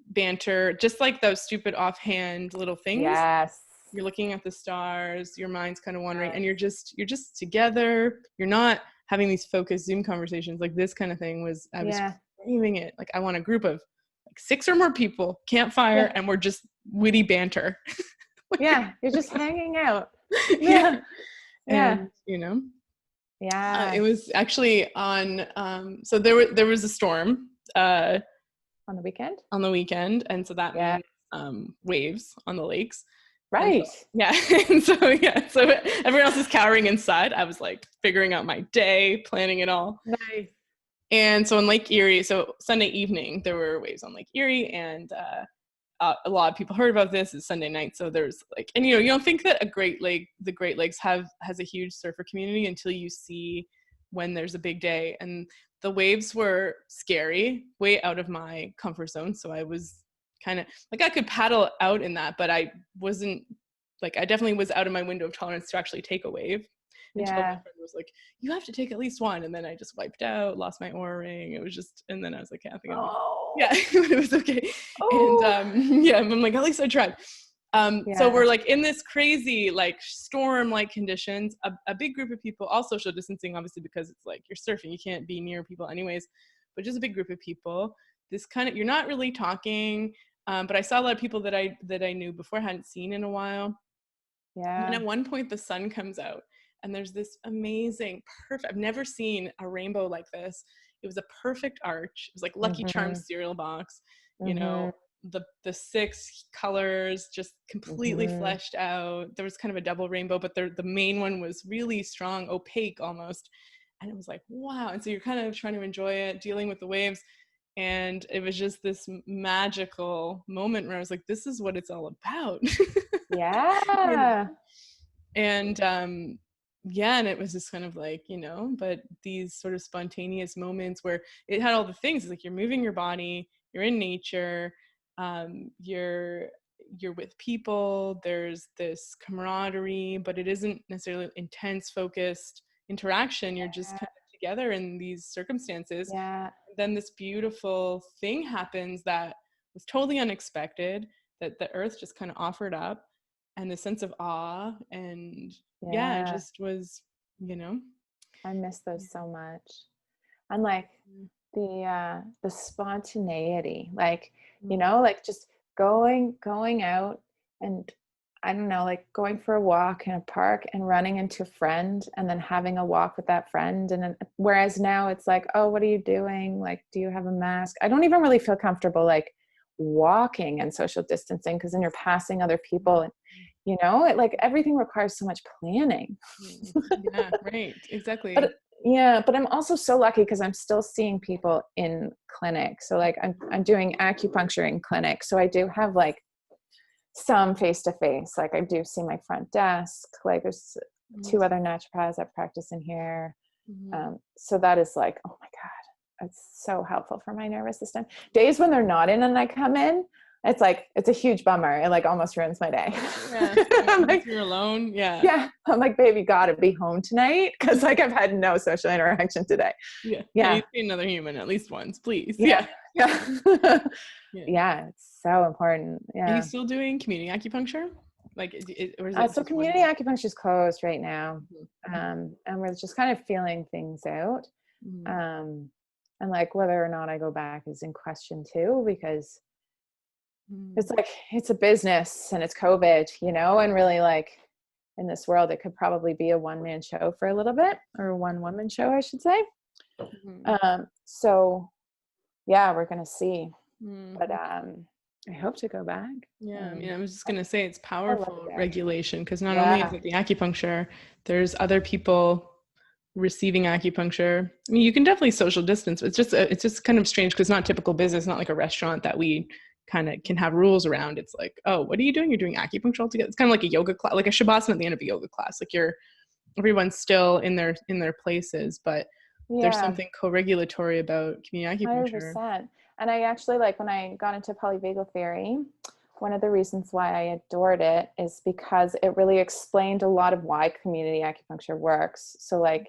banter, just like those stupid offhand little things. You're looking at the stars, your mind's kind of wandering, and you're just together. You're not having these focused Zoom conversations like this kind of thing was. I was craving it. Like I want a group of like 6 or more people, campfire, and we're just witty banter. You're just hanging out. And you know, it was actually on. So there was a storm on the weekend, and so that means waves on the lakes. Right. And so everyone else is cowering inside. I was like figuring out my day, planning it all. Nice. And so on Lake Erie, so Sunday evening, there were waves on Lake Erie, and a lot of people heard about this. It's Sunday night, so there's like, and you don't think that the Great Lakes has a huge surfer community until you see when there's a big day. And the waves were scary, way out of my comfort zone. So I was kind of like, I could paddle out in that, but I wasn't like, I definitely was out of my window of tolerance to actually take a wave. Until my friend was like, you have to take at least one. And then I just wiped out, lost my Oura ring. It was just, and then I was like, I think it was okay. And I'm like, at least I tried. So we're like in this crazy like storm-like conditions, a big group of people, all social distancing, obviously, because it's like you're surfing, you can't be near people anyways, but just a big group of people. This kind of, you're not really talking, but I saw a lot of people that I knew before, I hadn't seen in a while. And at one point the sun comes out and there's this amazing, perfect, I've never seen a rainbow like this. It was a perfect arch. It was like Lucky Charms cereal box, you know, the 6 colors just completely fleshed out. There was kind of a double rainbow, but the main one was really strong, opaque almost. And it was like, wow. And so you're kind of trying to enjoy it, dealing with the waves. And it was just this magical moment where I was like, this is what it's all about. And and it was just kind of like, but these sort of spontaneous moments where it had all the things. It's like you're moving your body, you're in nature, you're with people, there's this camaraderie, but it isn't necessarily intense focused interaction. You're just kind of together in these circumstances. Then this beautiful thing happens that was totally unexpected, that the earth just kind of offered up, and the sense of awe, and it just was, I miss those so much. And like the spontaneity, like, like just going out. And I don't know, like going for a walk in a park and running into a friend and then having a walk with that friend. And then, whereas now it's like, oh, what are you doing? Like, do you have a mask? I don't even really feel comfortable like walking and social distancing, because then you're passing other people and, you know, like everything requires so much planning. Yeah, right. Exactly. But yeah, but I'm also so lucky because I'm still seeing people in clinic. So like I'm doing acupuncture in clinic. So I do have like some face-to-face, like I do see my front desk, like there's 2 other naturopaths that practice in here. So that is like, oh my God, it's so helpful for my nervous system. Days when they're not in and I come in, it's like, it's a huge bummer. It like almost ruins my day. Yeah. I'm like, you're alone. Yeah. yeah. I'm like, baby, gotta be home tonight. Cause like I've had no social interaction today. Yeah. Yeah. You see another human at least once, please. Yeah. Yeah. Yeah. Yeah. Yeah. It's so important. Are you Yeah. still doing community acupuncture? Like, or is it So just community acupuncture is closed right now. Mhm. And we're just kind of feeling things out. And like whether or not I go back is in question too, because it's like, it's a business and it's COVID, you know, and really like in this world, it could probably be a one-man show for a little bit, or one-woman show, I should say. So yeah, we're going to see, but I hope to go back. Yeah, I mean, I was just going to say it's I love powerful it there. regulation, because not only is it the acupuncture, there's other people receiving acupuncture. I mean, you can definitely social distance, but it's just kind of strange because it's not typical business, not like a restaurant that we kind of can have rules around. It's like, oh, what are you doing? You're doing acupuncture altogether. It's kind of like a yoga class, like a shavasana at the end of a yoga class. Like everyone's still in their places, but there's something co-regulatory about community acupuncture. 100%. And I actually, like when I got into polyvagal theory, one of the reasons why I adored it is because it really explained a lot of why community acupuncture works. So like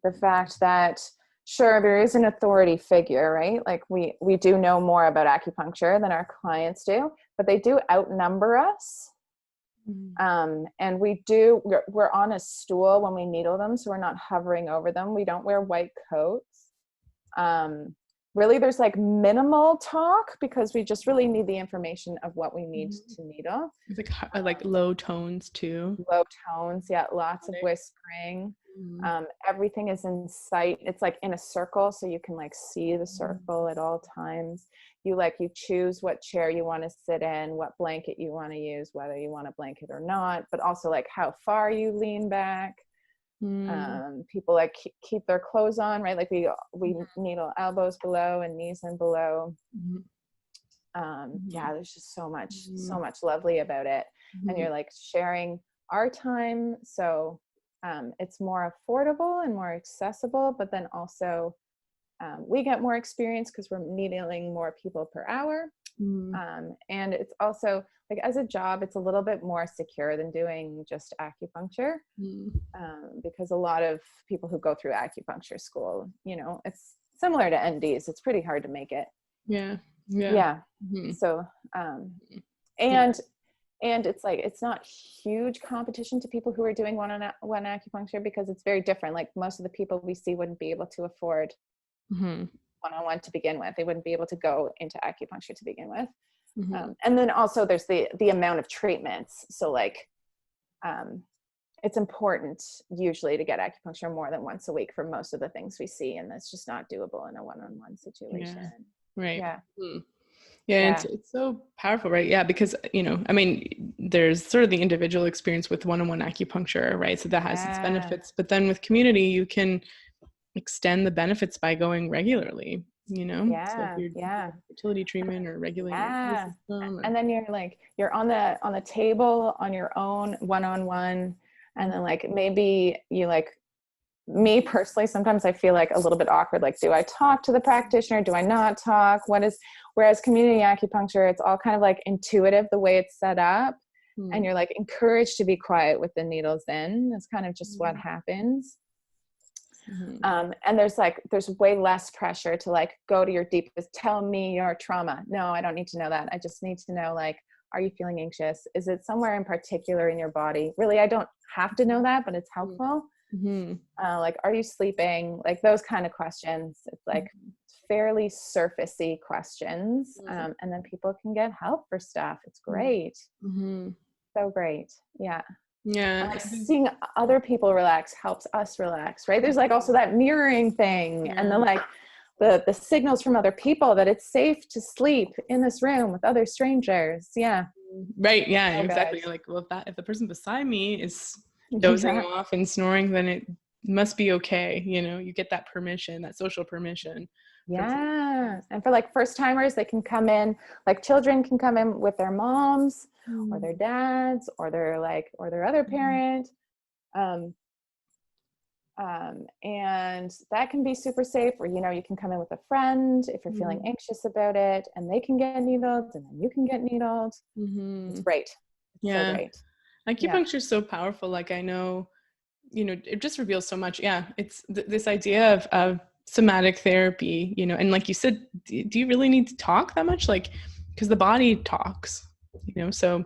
the fact that, sure, there is an authority figure, right? Like we do know more about acupuncture than our clients do, but they do outnumber us. And we're on a stool when we needle them, so we're not hovering over them. We don't wear white coats. Really, there's like minimal talk because we just really need the information of what we need to needle. It's like low tones too. Low tones, yeah, lots of whispering. Everything is in sight. It's like in a circle, so you can like see the circle at all times. You choose what chair you want to sit in, what blanket you want to use, whether you want a blanket or not, but also like how far you lean back. People like keep their clothes on, right? Like we needle elbows below and knees and below. Yeah, there's just so much lovely about it. And you're like sharing our time, so it's more affordable and more accessible, but then also we get more experience because we're needling more people per hour. And it's also like, as a job, it's a little bit more secure than doing just acupuncture, because a lot of people who go through acupuncture school, you know, it's similar to NDs. It's pretty hard to make it. Yeah. So and it's like, it's not huge competition to people who are doing one-on-one acupuncture, because it's very different. Like most of the people we see wouldn't be able to afford one-on-one to begin with. They wouldn't be able to go into acupuncture to begin with. And then also there's the amount of treatments. So like, it's important usually to get acupuncture more than once a week for most of the things we see. And that's just not doable in a one-on-one situation. Right. Yeah. It's so powerful, right? Yeah, because, you know, I mean, there's sort of the individual experience with one-on-one acupuncture, right? So that has its benefits, but then with community, you can extend the benefits by going regularly, you know? So if you're doing fertility treatment or regulating your nervous system, and then you're on the table on your own one-on-one, and then like maybe you like, me personally, sometimes I feel like a little bit awkward. Like, do I talk to the practitioner? Do I not talk? Whereas community acupuncture, it's all kind of like intuitive the way it's set up. And you're like encouraged to be quiet with the needles in. That's kind of just what happens. And there's way less pressure to like go to your deepest, tell me your trauma. No, I don't need to know that. I just need to know, like, are you feeling anxious? Is it somewhere in particular in your body? Really, I don't have to know that, but it's helpful. Like, are you sleeping? Like those kind of questions. It's like fairly surfacey questions. And then people can get help for stuff. It's great. so great. Yeah. Yeah. Like seeing other people relax helps us relax, right? There's like also that mirroring thing, and then like the signals from other people that it's safe to sleep in this room with other strangers. Yeah. Right. Yeah, So exactly. good. Like, well, if the person beside me is dozing off and snoring, then it must be okay. You get that permission, that social permission. Yeah. And for like first timers, they can come in, like children can come in with their moms or their dads or their other parent. Um, and that can be super safe, or, you can come in with a friend if you're feeling anxious about it, and they can get needled and then you can get needled. It's great. It's so great. Acupuncture is so powerful. Like, I know, it just reveals so much. Yeah. It's this idea of somatic therapy, and like you said, do you really need to talk that much? Like, because the body talks, so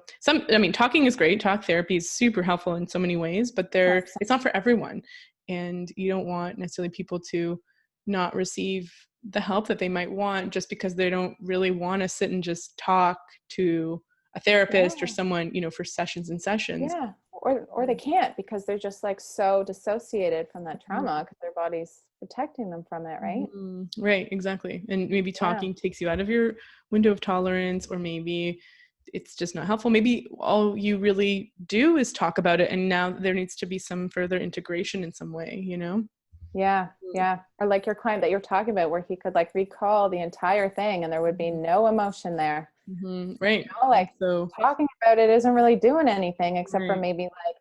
talking is great. Talk therapy is super helpful in so many ways, but it's not for everyone. And you don't want necessarily people to not receive the help that they might want just because they don't really want to sit and just talk to a therapist or someone, for sessions and sessions. Yeah. Or they can't because they're just like so dissociated from that trauma because their body's protecting them from it, right? Right, exactly. And maybe talking takes you out of your window of tolerance, or maybe it's just not helpful. Maybe all you really do is talk about it, and now there needs to be some further integration in some way, Yeah. Or like your client that you're talking about, where he could like recall the entire thing and there would be no emotion there. Right. Like so talking about it isn't really doing anything except for maybe like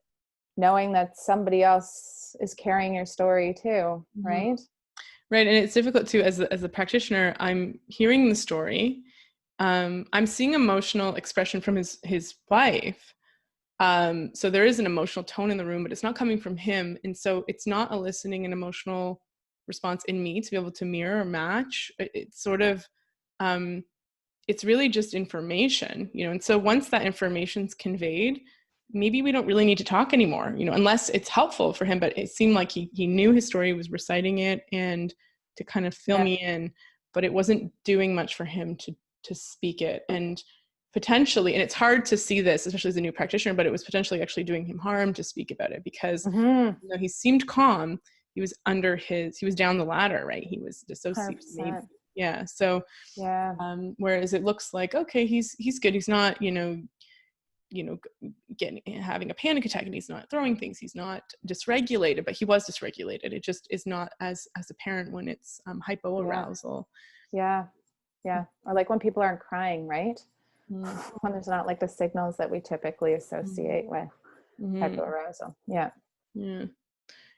knowing that somebody else is carrying your story too, right? Right. And it's difficult too, as a practitioner. I'm hearing the story. I'm seeing emotional expression from his wife. So there is an emotional tone in the room, but it's not coming from him. And so it's not eliciting an emotional response in me to be able to mirror or match. It's sort of, it's really just information, and so once that information's conveyed, maybe we don't really need to talk anymore, unless it's helpful for him. But it seemed like he knew his story, was reciting it and to kind of fill me in, but it wasn't doing much for him to speak it. And potentially, and it's hard to see this, especially as a new practitioner, but it was potentially actually doing him harm to speak about it, because he seemed calm. He was down the ladder, right? He was dissociated. Yeah. So whereas it looks like, okay, he's good. He's not, having a panic attack, and he's not throwing things. He's not dysregulated, but he was dysregulated. It just is not as apparent when it's hypoarousal. Yeah. Or like when people aren't crying, right? When there's not like the signals that we typically associate with hypoarousal. Yeah. And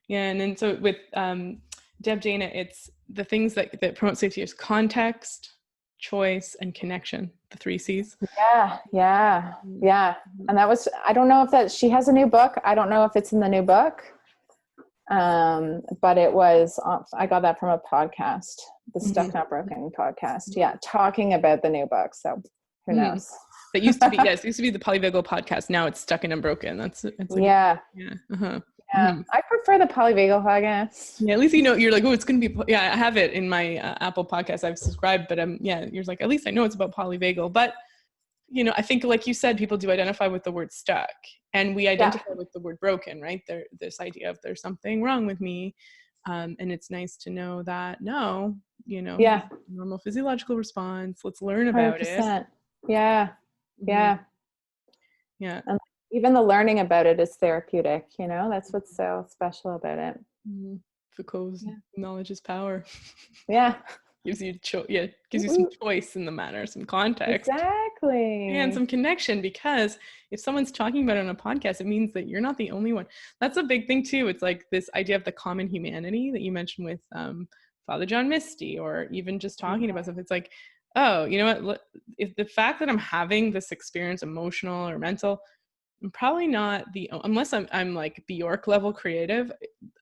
then so with Deb Dana, it's the things that promote safety is context, choice, and connection, the 3 C's. Yeah. And that was, I don't know if she has a new book. I don't know if it's in the new book. But it was, I got that from a podcast, the Stuck Not Broken podcast. Yeah. Talking about the new book. So who knows? That used to be, it used to be the Polyvagal podcast. Now it's Stuck and Unbroken. It's yeah. I prefer the Polyvagal podcast. Yeah, at least you're like, oh, it's gonna be. Yeah, I have it in my Apple podcast. I've subscribed, but you're like, at least I know it's about polyvagal. But I think, like you said, people do identify with the word stuck, and we identify with the word broken, right? This idea of there's something wrong with me, and it's nice to know that normal physiological response. Let's learn about 100%. It. Yeah. And even the learning about it is therapeutic, that's what's so special about it. Foucault's knowledge is power. Yeah. gives you some choice in the matter, some context. Exactly. And some connection, because if someone's talking about it on a podcast, it means that you're not the only one. That's a big thing too. It's like this idea of the common humanity that you mentioned with Father John Misty, or even just talking about stuff. It's like, oh, you know what? If the fact that I'm having this experience, emotional or mental, I'm probably not unless I'm like Bjork level creative,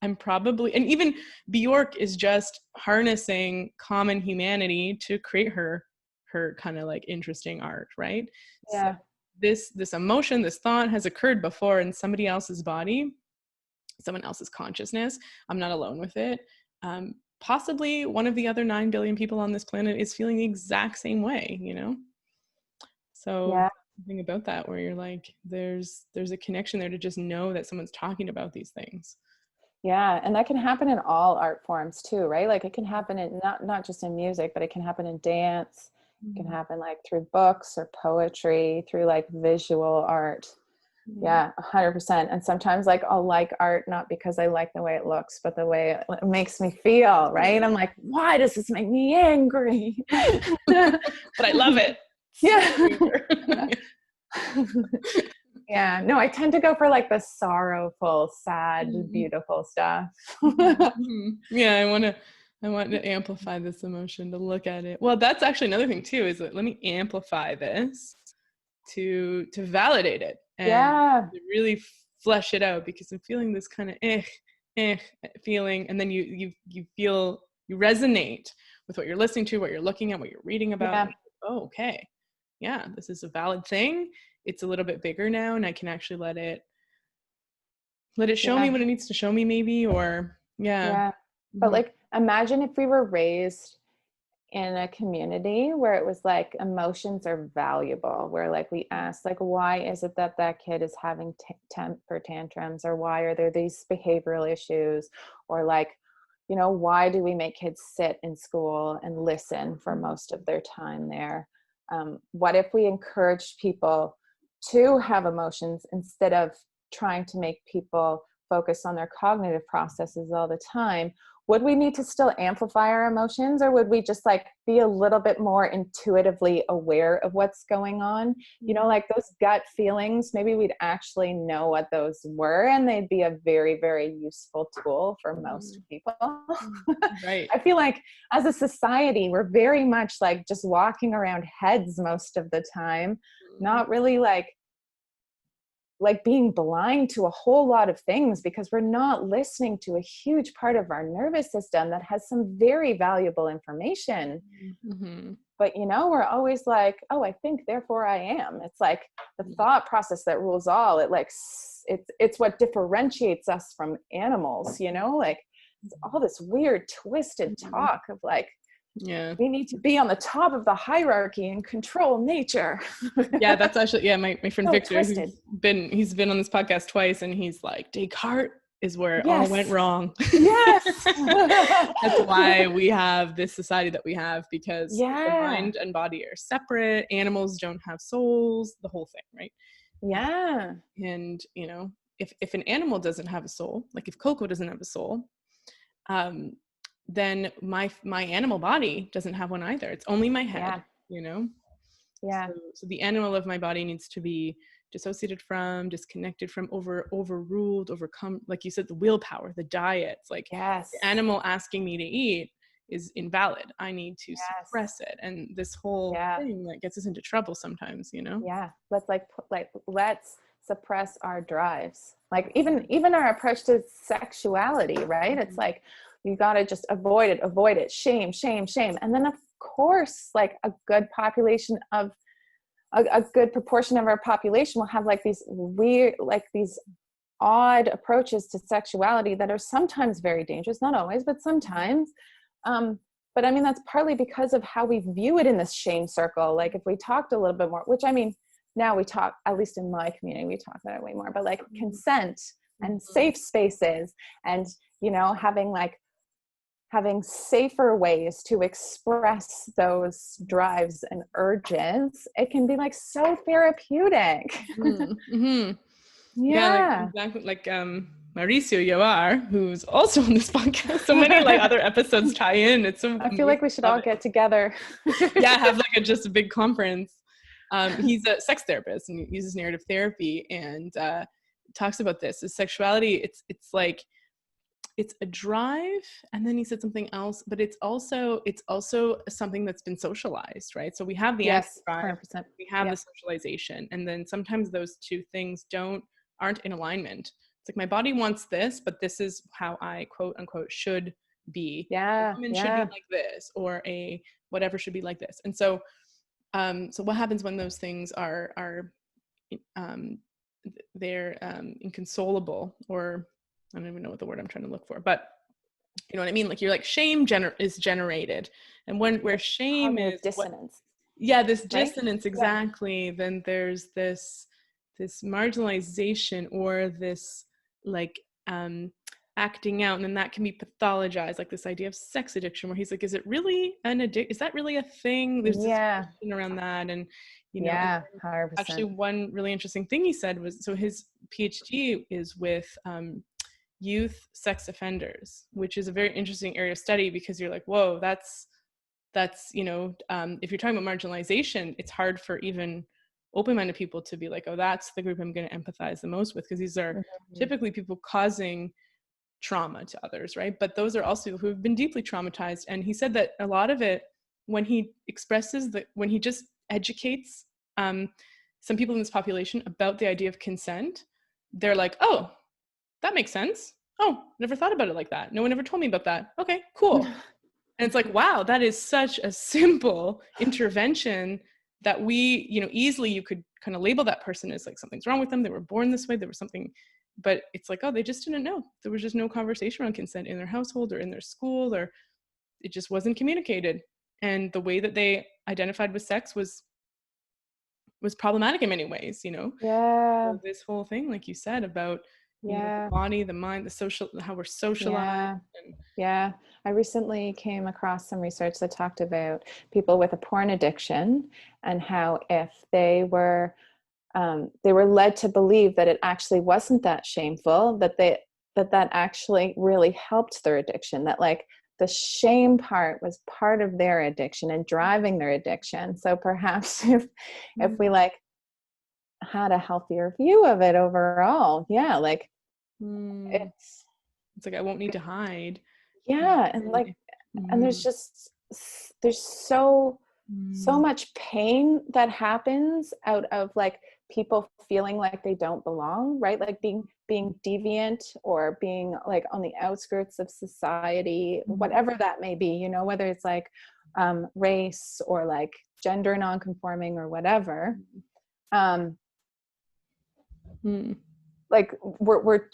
I'm probably, and even Bjork is just harnessing common humanity to create her kind of like interesting art, right? Yeah. So this emotion, this thought has occurred before in somebody else's body, someone else's consciousness. I'm not alone with it. Possibly one of the other 9 billion people on this planet is feeling the exact same way, So something about that where you're like, there's a connection there to just know that someone's talking about these things. Yeah, and that can happen in all art forms too, right? Like it can happen in not just in music, but it can happen in dance. It can happen like through books or poetry, through like visual art. Yeah, 100%. And sometimes like I'll like art not because I like the way it looks, but the way it makes me feel, right? I'm like, why does this make me angry? But I love it. Yeah. Yeah, no, I tend to go for like the sorrowful, sad, beautiful stuff. Yeah, I want to amplify this emotion, to look at it. Well, that's actually another thing too, is that let me amplify this to validate it and to really flesh it out, because I'm feeling this kind of feeling, and then you feel, you resonate with what you're listening to, what you're looking at, what you're reading about. Yeah. Like, oh, okay. Yeah, this is a valid thing. It's a little bit bigger now, and I can actually let it show me what it needs to show me, maybe, or Yeah. But like, imagine if we were raised in a community where it was like emotions are valuable, where like we asked like, why is it that that kid is having temper tantrums, or why are there these behavioral issues, or like, you know, why do we make kids sit in school and listen for most of their time there? What if we encouraged people to have emotions instead of trying to make people focus on their cognitive processes all the time? Would we need to still amplify our emotions, or would we just like be a little bit more intuitively aware of what's going on? You know, like those gut feelings, maybe we'd actually know what those were, and they'd be a very, very useful tool for most people. Right. I feel like as a society, we're very much like just walking around heads most of the time, not really like being blind to a whole lot of things, because we're not listening to a huge part of our nervous system that has some very valuable information. But, you know, we're always like, oh, I think, therefore I am. It's like the thought process that rules all. It like, it's what differentiates us from animals, you know, like it's all this weird twisted talk of like, we need to be on the top of the hierarchy and control nature. Yeah, that's actually, my friend So Victor, twisted. he's been on this podcast twice, and he's like, Descartes is where it all went wrong. Yes. That's why we have this society that we have, because the mind and body are separate. Animals don't have souls, the whole thing, right? Yeah. And, you know, if an animal doesn't have a soul, like if Coco doesn't have a soul, then my animal body doesn't have one either. It's only my head, you know? Yeah. So the animal of my body needs to be dissociated from, disconnected from, overruled, overcome. Like you said, the willpower, the diets, like the animal asking me to eat is invalid. I need to suppress it. And this whole thing that gets us into trouble sometimes, you know? Yeah. Let's suppress our drives. Like even our approach to sexuality, right? It's like, you got to just avoid it, shame. And then of course, like a good population of a good proportion of our population will have like these weird, like these odd approaches to sexuality that are sometimes very dangerous, not always, but sometimes. But I mean, that's partly because of how we view it in this shame circle. Like if we talked a little bit more, which I mean, now we talk, at least in my community, we talk about it way more, but like consent and safe spaces, and, you know, having safer ways to express those drives and urges, it can be like so therapeutic. Yeah, like exactly, like Mauricio Yoar, who's also on this podcast. So many like other episodes tie in. It's so I feel like we should all get together. Have like just a big conference. He's a sex therapist and he uses narrative therapy, and talks about this. Is sexuality, it's like, it's a drive, and then he said something else, but it's also something that's been socialized, right? So we have the drive, 100%. we have the socialization, and then sometimes those two things aren't in alignment. It's like, my body wants this, but this is how I quote unquote should be. A woman should be like this, or a whatever should be like this. And so so what happens when those things are they're inconsolable, or I don't even know what the word I'm trying to look for, but you know what I mean? Like, you're like, shame is generated. And where shame cognitive is dissonance. Yeah, this right? dissonance, Yeah. exactly. Then there's this marginalization, or this like acting out, and then that can be pathologized, like this idea of sex addiction, where he's like, is it really an addict? Is that really a thing? There's this Yeah. question around that. And and Yeah. then actually 100%. one really interesting thing he said was, so his PhD is with youth sex offenders, which is a very interesting area of study, because you're like, whoa, that's if you're talking about marginalization, it's hard for even open-minded people to be like, oh, that's the group I'm going to empathize the most with, because these are Mhm. typically people causing trauma to others, right? But those are also people who have been deeply traumatized. And he said that a lot of it, when he expresses that, when he just educates some people in this population about the idea of consent, they're like, oh, that makes sense. Oh, never thought about it like that. No one ever told me about that. Okay, cool. And it's like, wow, that is such a simple intervention that we, easily you could kind of label that person as like something's wrong with them. They were born this way. There was something, but it's like, oh, they just didn't know. There was just no conversation around consent in their household or in their school, or it just wasn't communicated. And the way that they identified with sex was problematic in many ways, Yeah. So this whole thing, like you said, about, the Yeah. body, the mind, the social, how we're socialized. Yeah. And Yeah. I recently came across some research that talked about people with a porn addiction, and how if they were led to believe that it actually wasn't that shameful, that actually really helped their addiction, that like the shame part was part of their addiction and driving their addiction. So perhaps if we like had a healthier view of it overall, yeah, like mm, it's it's like, I won't need to hide. yeah, and like Really. and there's Mhm. just there's so Mm. much pain that happens out of like people feeling like they don't belong, right? Like being deviant, or being like on the outskirts of society, Mhm. whatever that may be, whether it's like race, or like gender nonconforming, or whatever. um Mm. like we're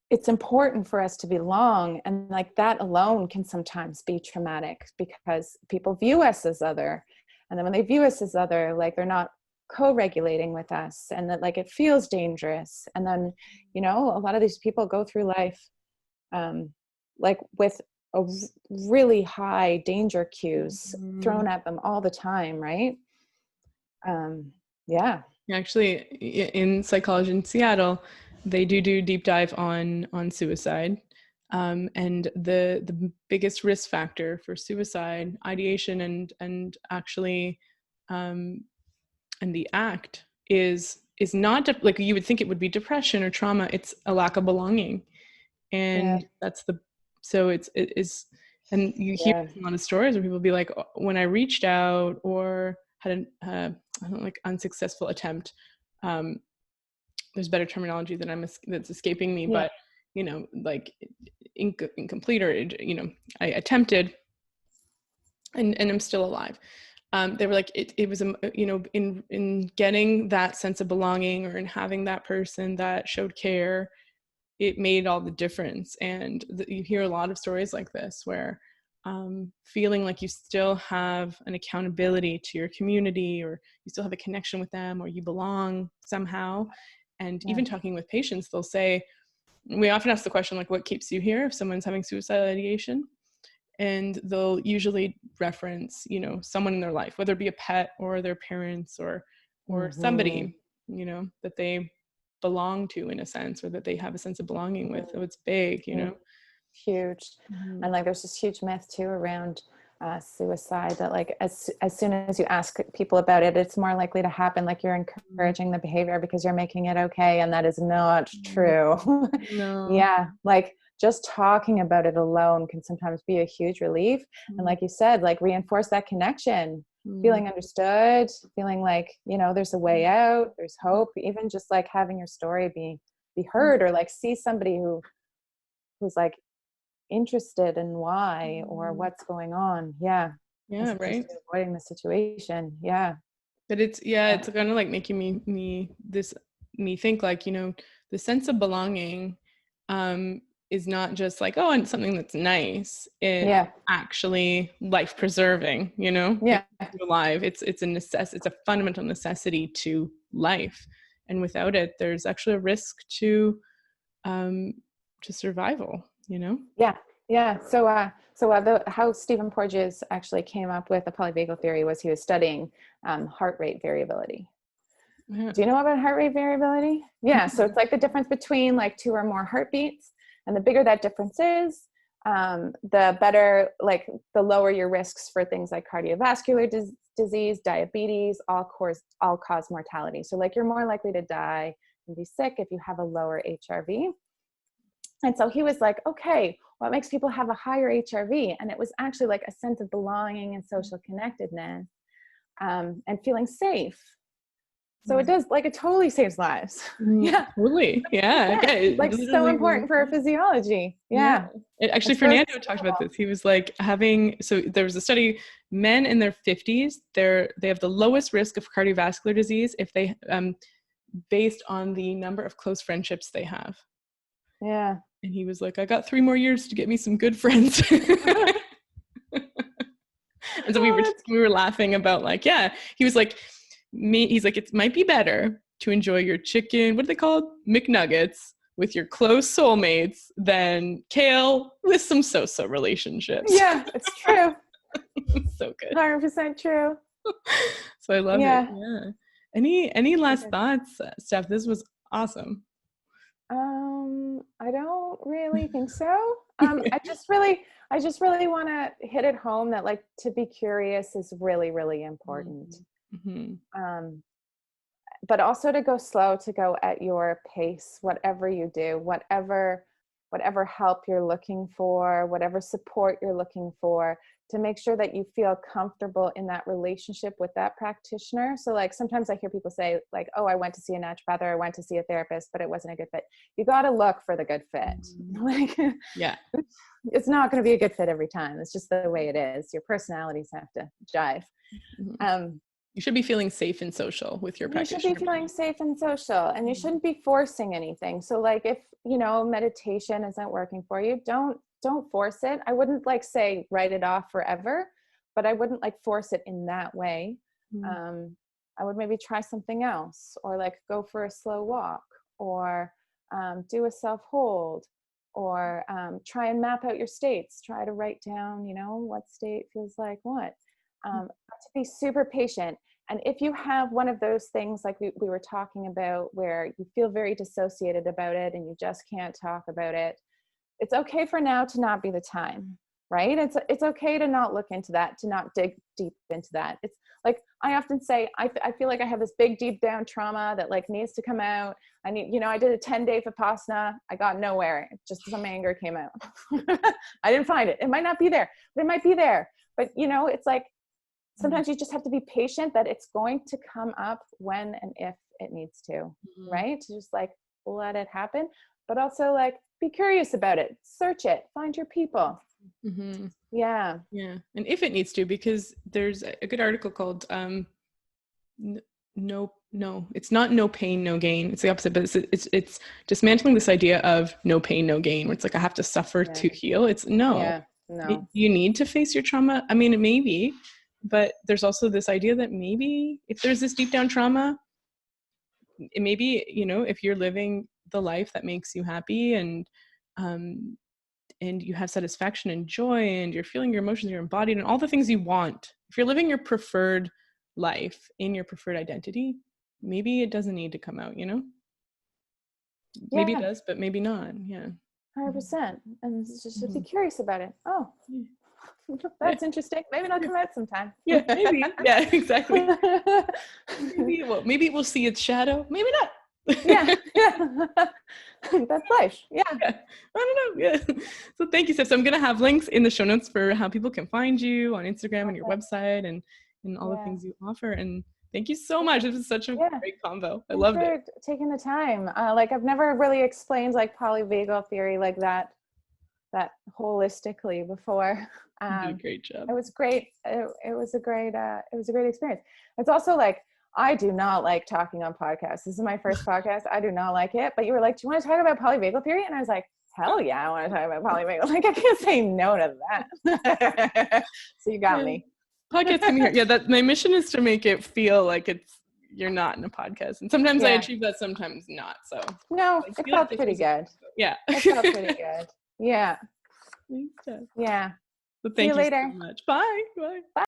it's important for us to belong, and like that alone can sometimes be traumatic, because people view us as other, and then when they view us as other, like they're not co-regulating with us, and that like it feels dangerous. And then a lot of these people go through life like with really high danger cues Mhm. thrown at them all the time, right? Yeah. Actually, in psychology in Seattle, they do deep dive on suicide, and the biggest risk factor for suicide ideation and actually, um, and the act is not like you would think it would be depression or trauma. It's a lack of belonging, Yeah. and that's the so it is. And you hear Yeah. a lot of stories where people be like, "Oh, when I reached out or had an I don't know, like unsuccessful attempt, um, there's better terminology that that's escaping me, Yeah. but like incomplete, or I attempted and I'm still alive." They were like, it was in getting that sense of belonging, or in having that person that showed care, it made all the difference. And you hear a lot of stories like this, where feeling like you still have an accountability to your community, or you still have a connection with them, or you belong somehow. And Yeah. even talking with patients, they'll say, we often ask the question, like, what keeps you here if someone's having suicidal ideation? And they'll usually reference someone in their life, whether it be a pet or their parents, or Hmm. somebody that they belong to, in a sense, or that they have a sense of belonging with. So it's big. Huge. Mhm. And like there's this huge myth too around suicide, that like as soon as you ask people about it, it's more likely to happen, like you're encouraging the behavior because you're making it okay, and that is not true. No. Yeah, like just talking about it alone can sometimes be a huge relief, and like you said, like reinforce that connection, Mhm. feeling understood, feeling like there's a way out, there's hope, even just like having your story be heard, or like see somebody who's like interested in why or what's going on. Yeah. As Yeah, opposed right. to avoiding the situation. Yeah. But Yeah. it's kind of like making me think, like, the sense of belonging, um is not just like, oh, and something that's nice. It's actually life preserving, you know, Yeah. alive. It's a fundamental necessity to life. And without it, there's actually a risk to survival, you know? Yeah. Yeah. So, how Stephen Porges actually came up with the polyvagal theory was he was studying heart rate variability. Yeah. Do you know about heart rate variability? Yeah. So it's like the difference between like 2 or more heartbeats. And the bigger that difference is, the better, like the lower your risks for things like cardiovascular disease, diabetes, all cause mortality. So like you're more likely to die and be sick if you have a lower HRV. And so he was like, okay, what makes people have a higher HRV? And it was actually like a sense of belonging and social connectedness, and feeling safe. So it does, like, it totally saves lives. Yeah. Totally. Yeah. Yeah. Like so important for our physiology. Yeah. Actually, Fernando talked about this. He was like so there was a study, men in their 50s, they have the lowest risk of cardiovascular disease if they, based on the number of close friendships they have. Yeah. And he was like, I got 3 more years to get me some good friends. And so we were laughing about like, yeah, he was like, he's like, it might be better to enjoy your chicken, what are they called? McNuggets with your close soulmates than kale with some so-so relationships. Yeah, it's true. So good. 100% true. So I love it. Yeah. Any last thoughts, Steph? This was awesome. I don't really think so. I just really want to hit it home that like to be curious is really, really important. Mm-hmm. But also to go slow, to go at your pace, whatever you do, whatever help you're looking for, whatever support you're looking for, to make sure that you feel comfortable in that relationship with that practitioner. So like sometimes I hear people say like, oh, I went to see a naturopath or I went to see a therapist, but it wasn't a good fit. You got to look for the good fit. Like, yeah, it's not going to be a good fit every time. It's just the way it is. Your personalities have to jive. You should be feeling safe and social with your practitioner. You should be feeling safe and social, and you shouldn't be forcing anything. So like if, meditation isn't working for you, don't force it. I wouldn't like say write it off forever, but I wouldn't like force it in that way. I would maybe try something else, or like go for a slow walk, or do a self hold, or try and map out your states. Try to write down, what state feels like what. To be super patient. And if you have one of those things like we were talking about where you feel very dissociated about it and you just can't talk about it, it's okay for now to not be the time, right? It's okay to not look into that, to not dig deep into that. It's like, I often say, I feel like I have this big deep down trauma that like needs to come out. I need, I did a 10-day Vipassana. I got nowhere. Just some anger came out. I didn't find it. It might not be there, but it might be there. But it's like, sometimes you just have to be patient that it's going to come up when and if it needs to, right? To just like let it happen, but also like be curious about it, search it, find your people. Yeah. And if it needs to, because there's a good article called no, it's not no pain, no gain. It's the opposite, but it's dismantling this idea of no pain, no gain, where it's like I have to suffer to heal. It's no. You need to face your trauma. I mean, maybe. But there's also this idea that maybe if there's this deep down trauma, maybe, if you're living the life that makes you happy and you have satisfaction and joy and you're feeling your emotions, you're embodied and all the things you want, if you're living your preferred life in your preferred identity, maybe it doesn't need to come out, Maybe it does, but maybe not. Yeah. 100%. And just be curious about it. Oh, that's interesting. Maybe it'll come out sometime. Yeah, maybe. Yeah, exactly. Maybe we'll see its shadow. Maybe not. Yeah. That's life. Yeah. I don't know. Yeah. So thank you, Steph. So I'm gonna have links in the show notes for how people can find you on Instagram and your website and all the things you offer. And thank you so much. This was such a great combo. I loved it. Taking the time. Like I've never really explained like polyvagal theory like that holistically before. You did a great job. It was great. It was a great experience. It's also like, I do not like talking on podcasts. This is my first podcast. I do not like it. But you were like, do you want to talk about polyvagal theory? And I was like, hell yeah, I want to talk about polyvagal. Like, I can't say no to that. So you got me. Podcast can hear. Yeah, that my mission is to make it feel like you're not in a podcast. And sometimes I achieve that, sometimes not. So no, it felt pretty good. Yeah. It felt pretty good. Yeah. Thanks, Steph. Yeah. Well, thank you later. so much. Bye. Bye. Bye.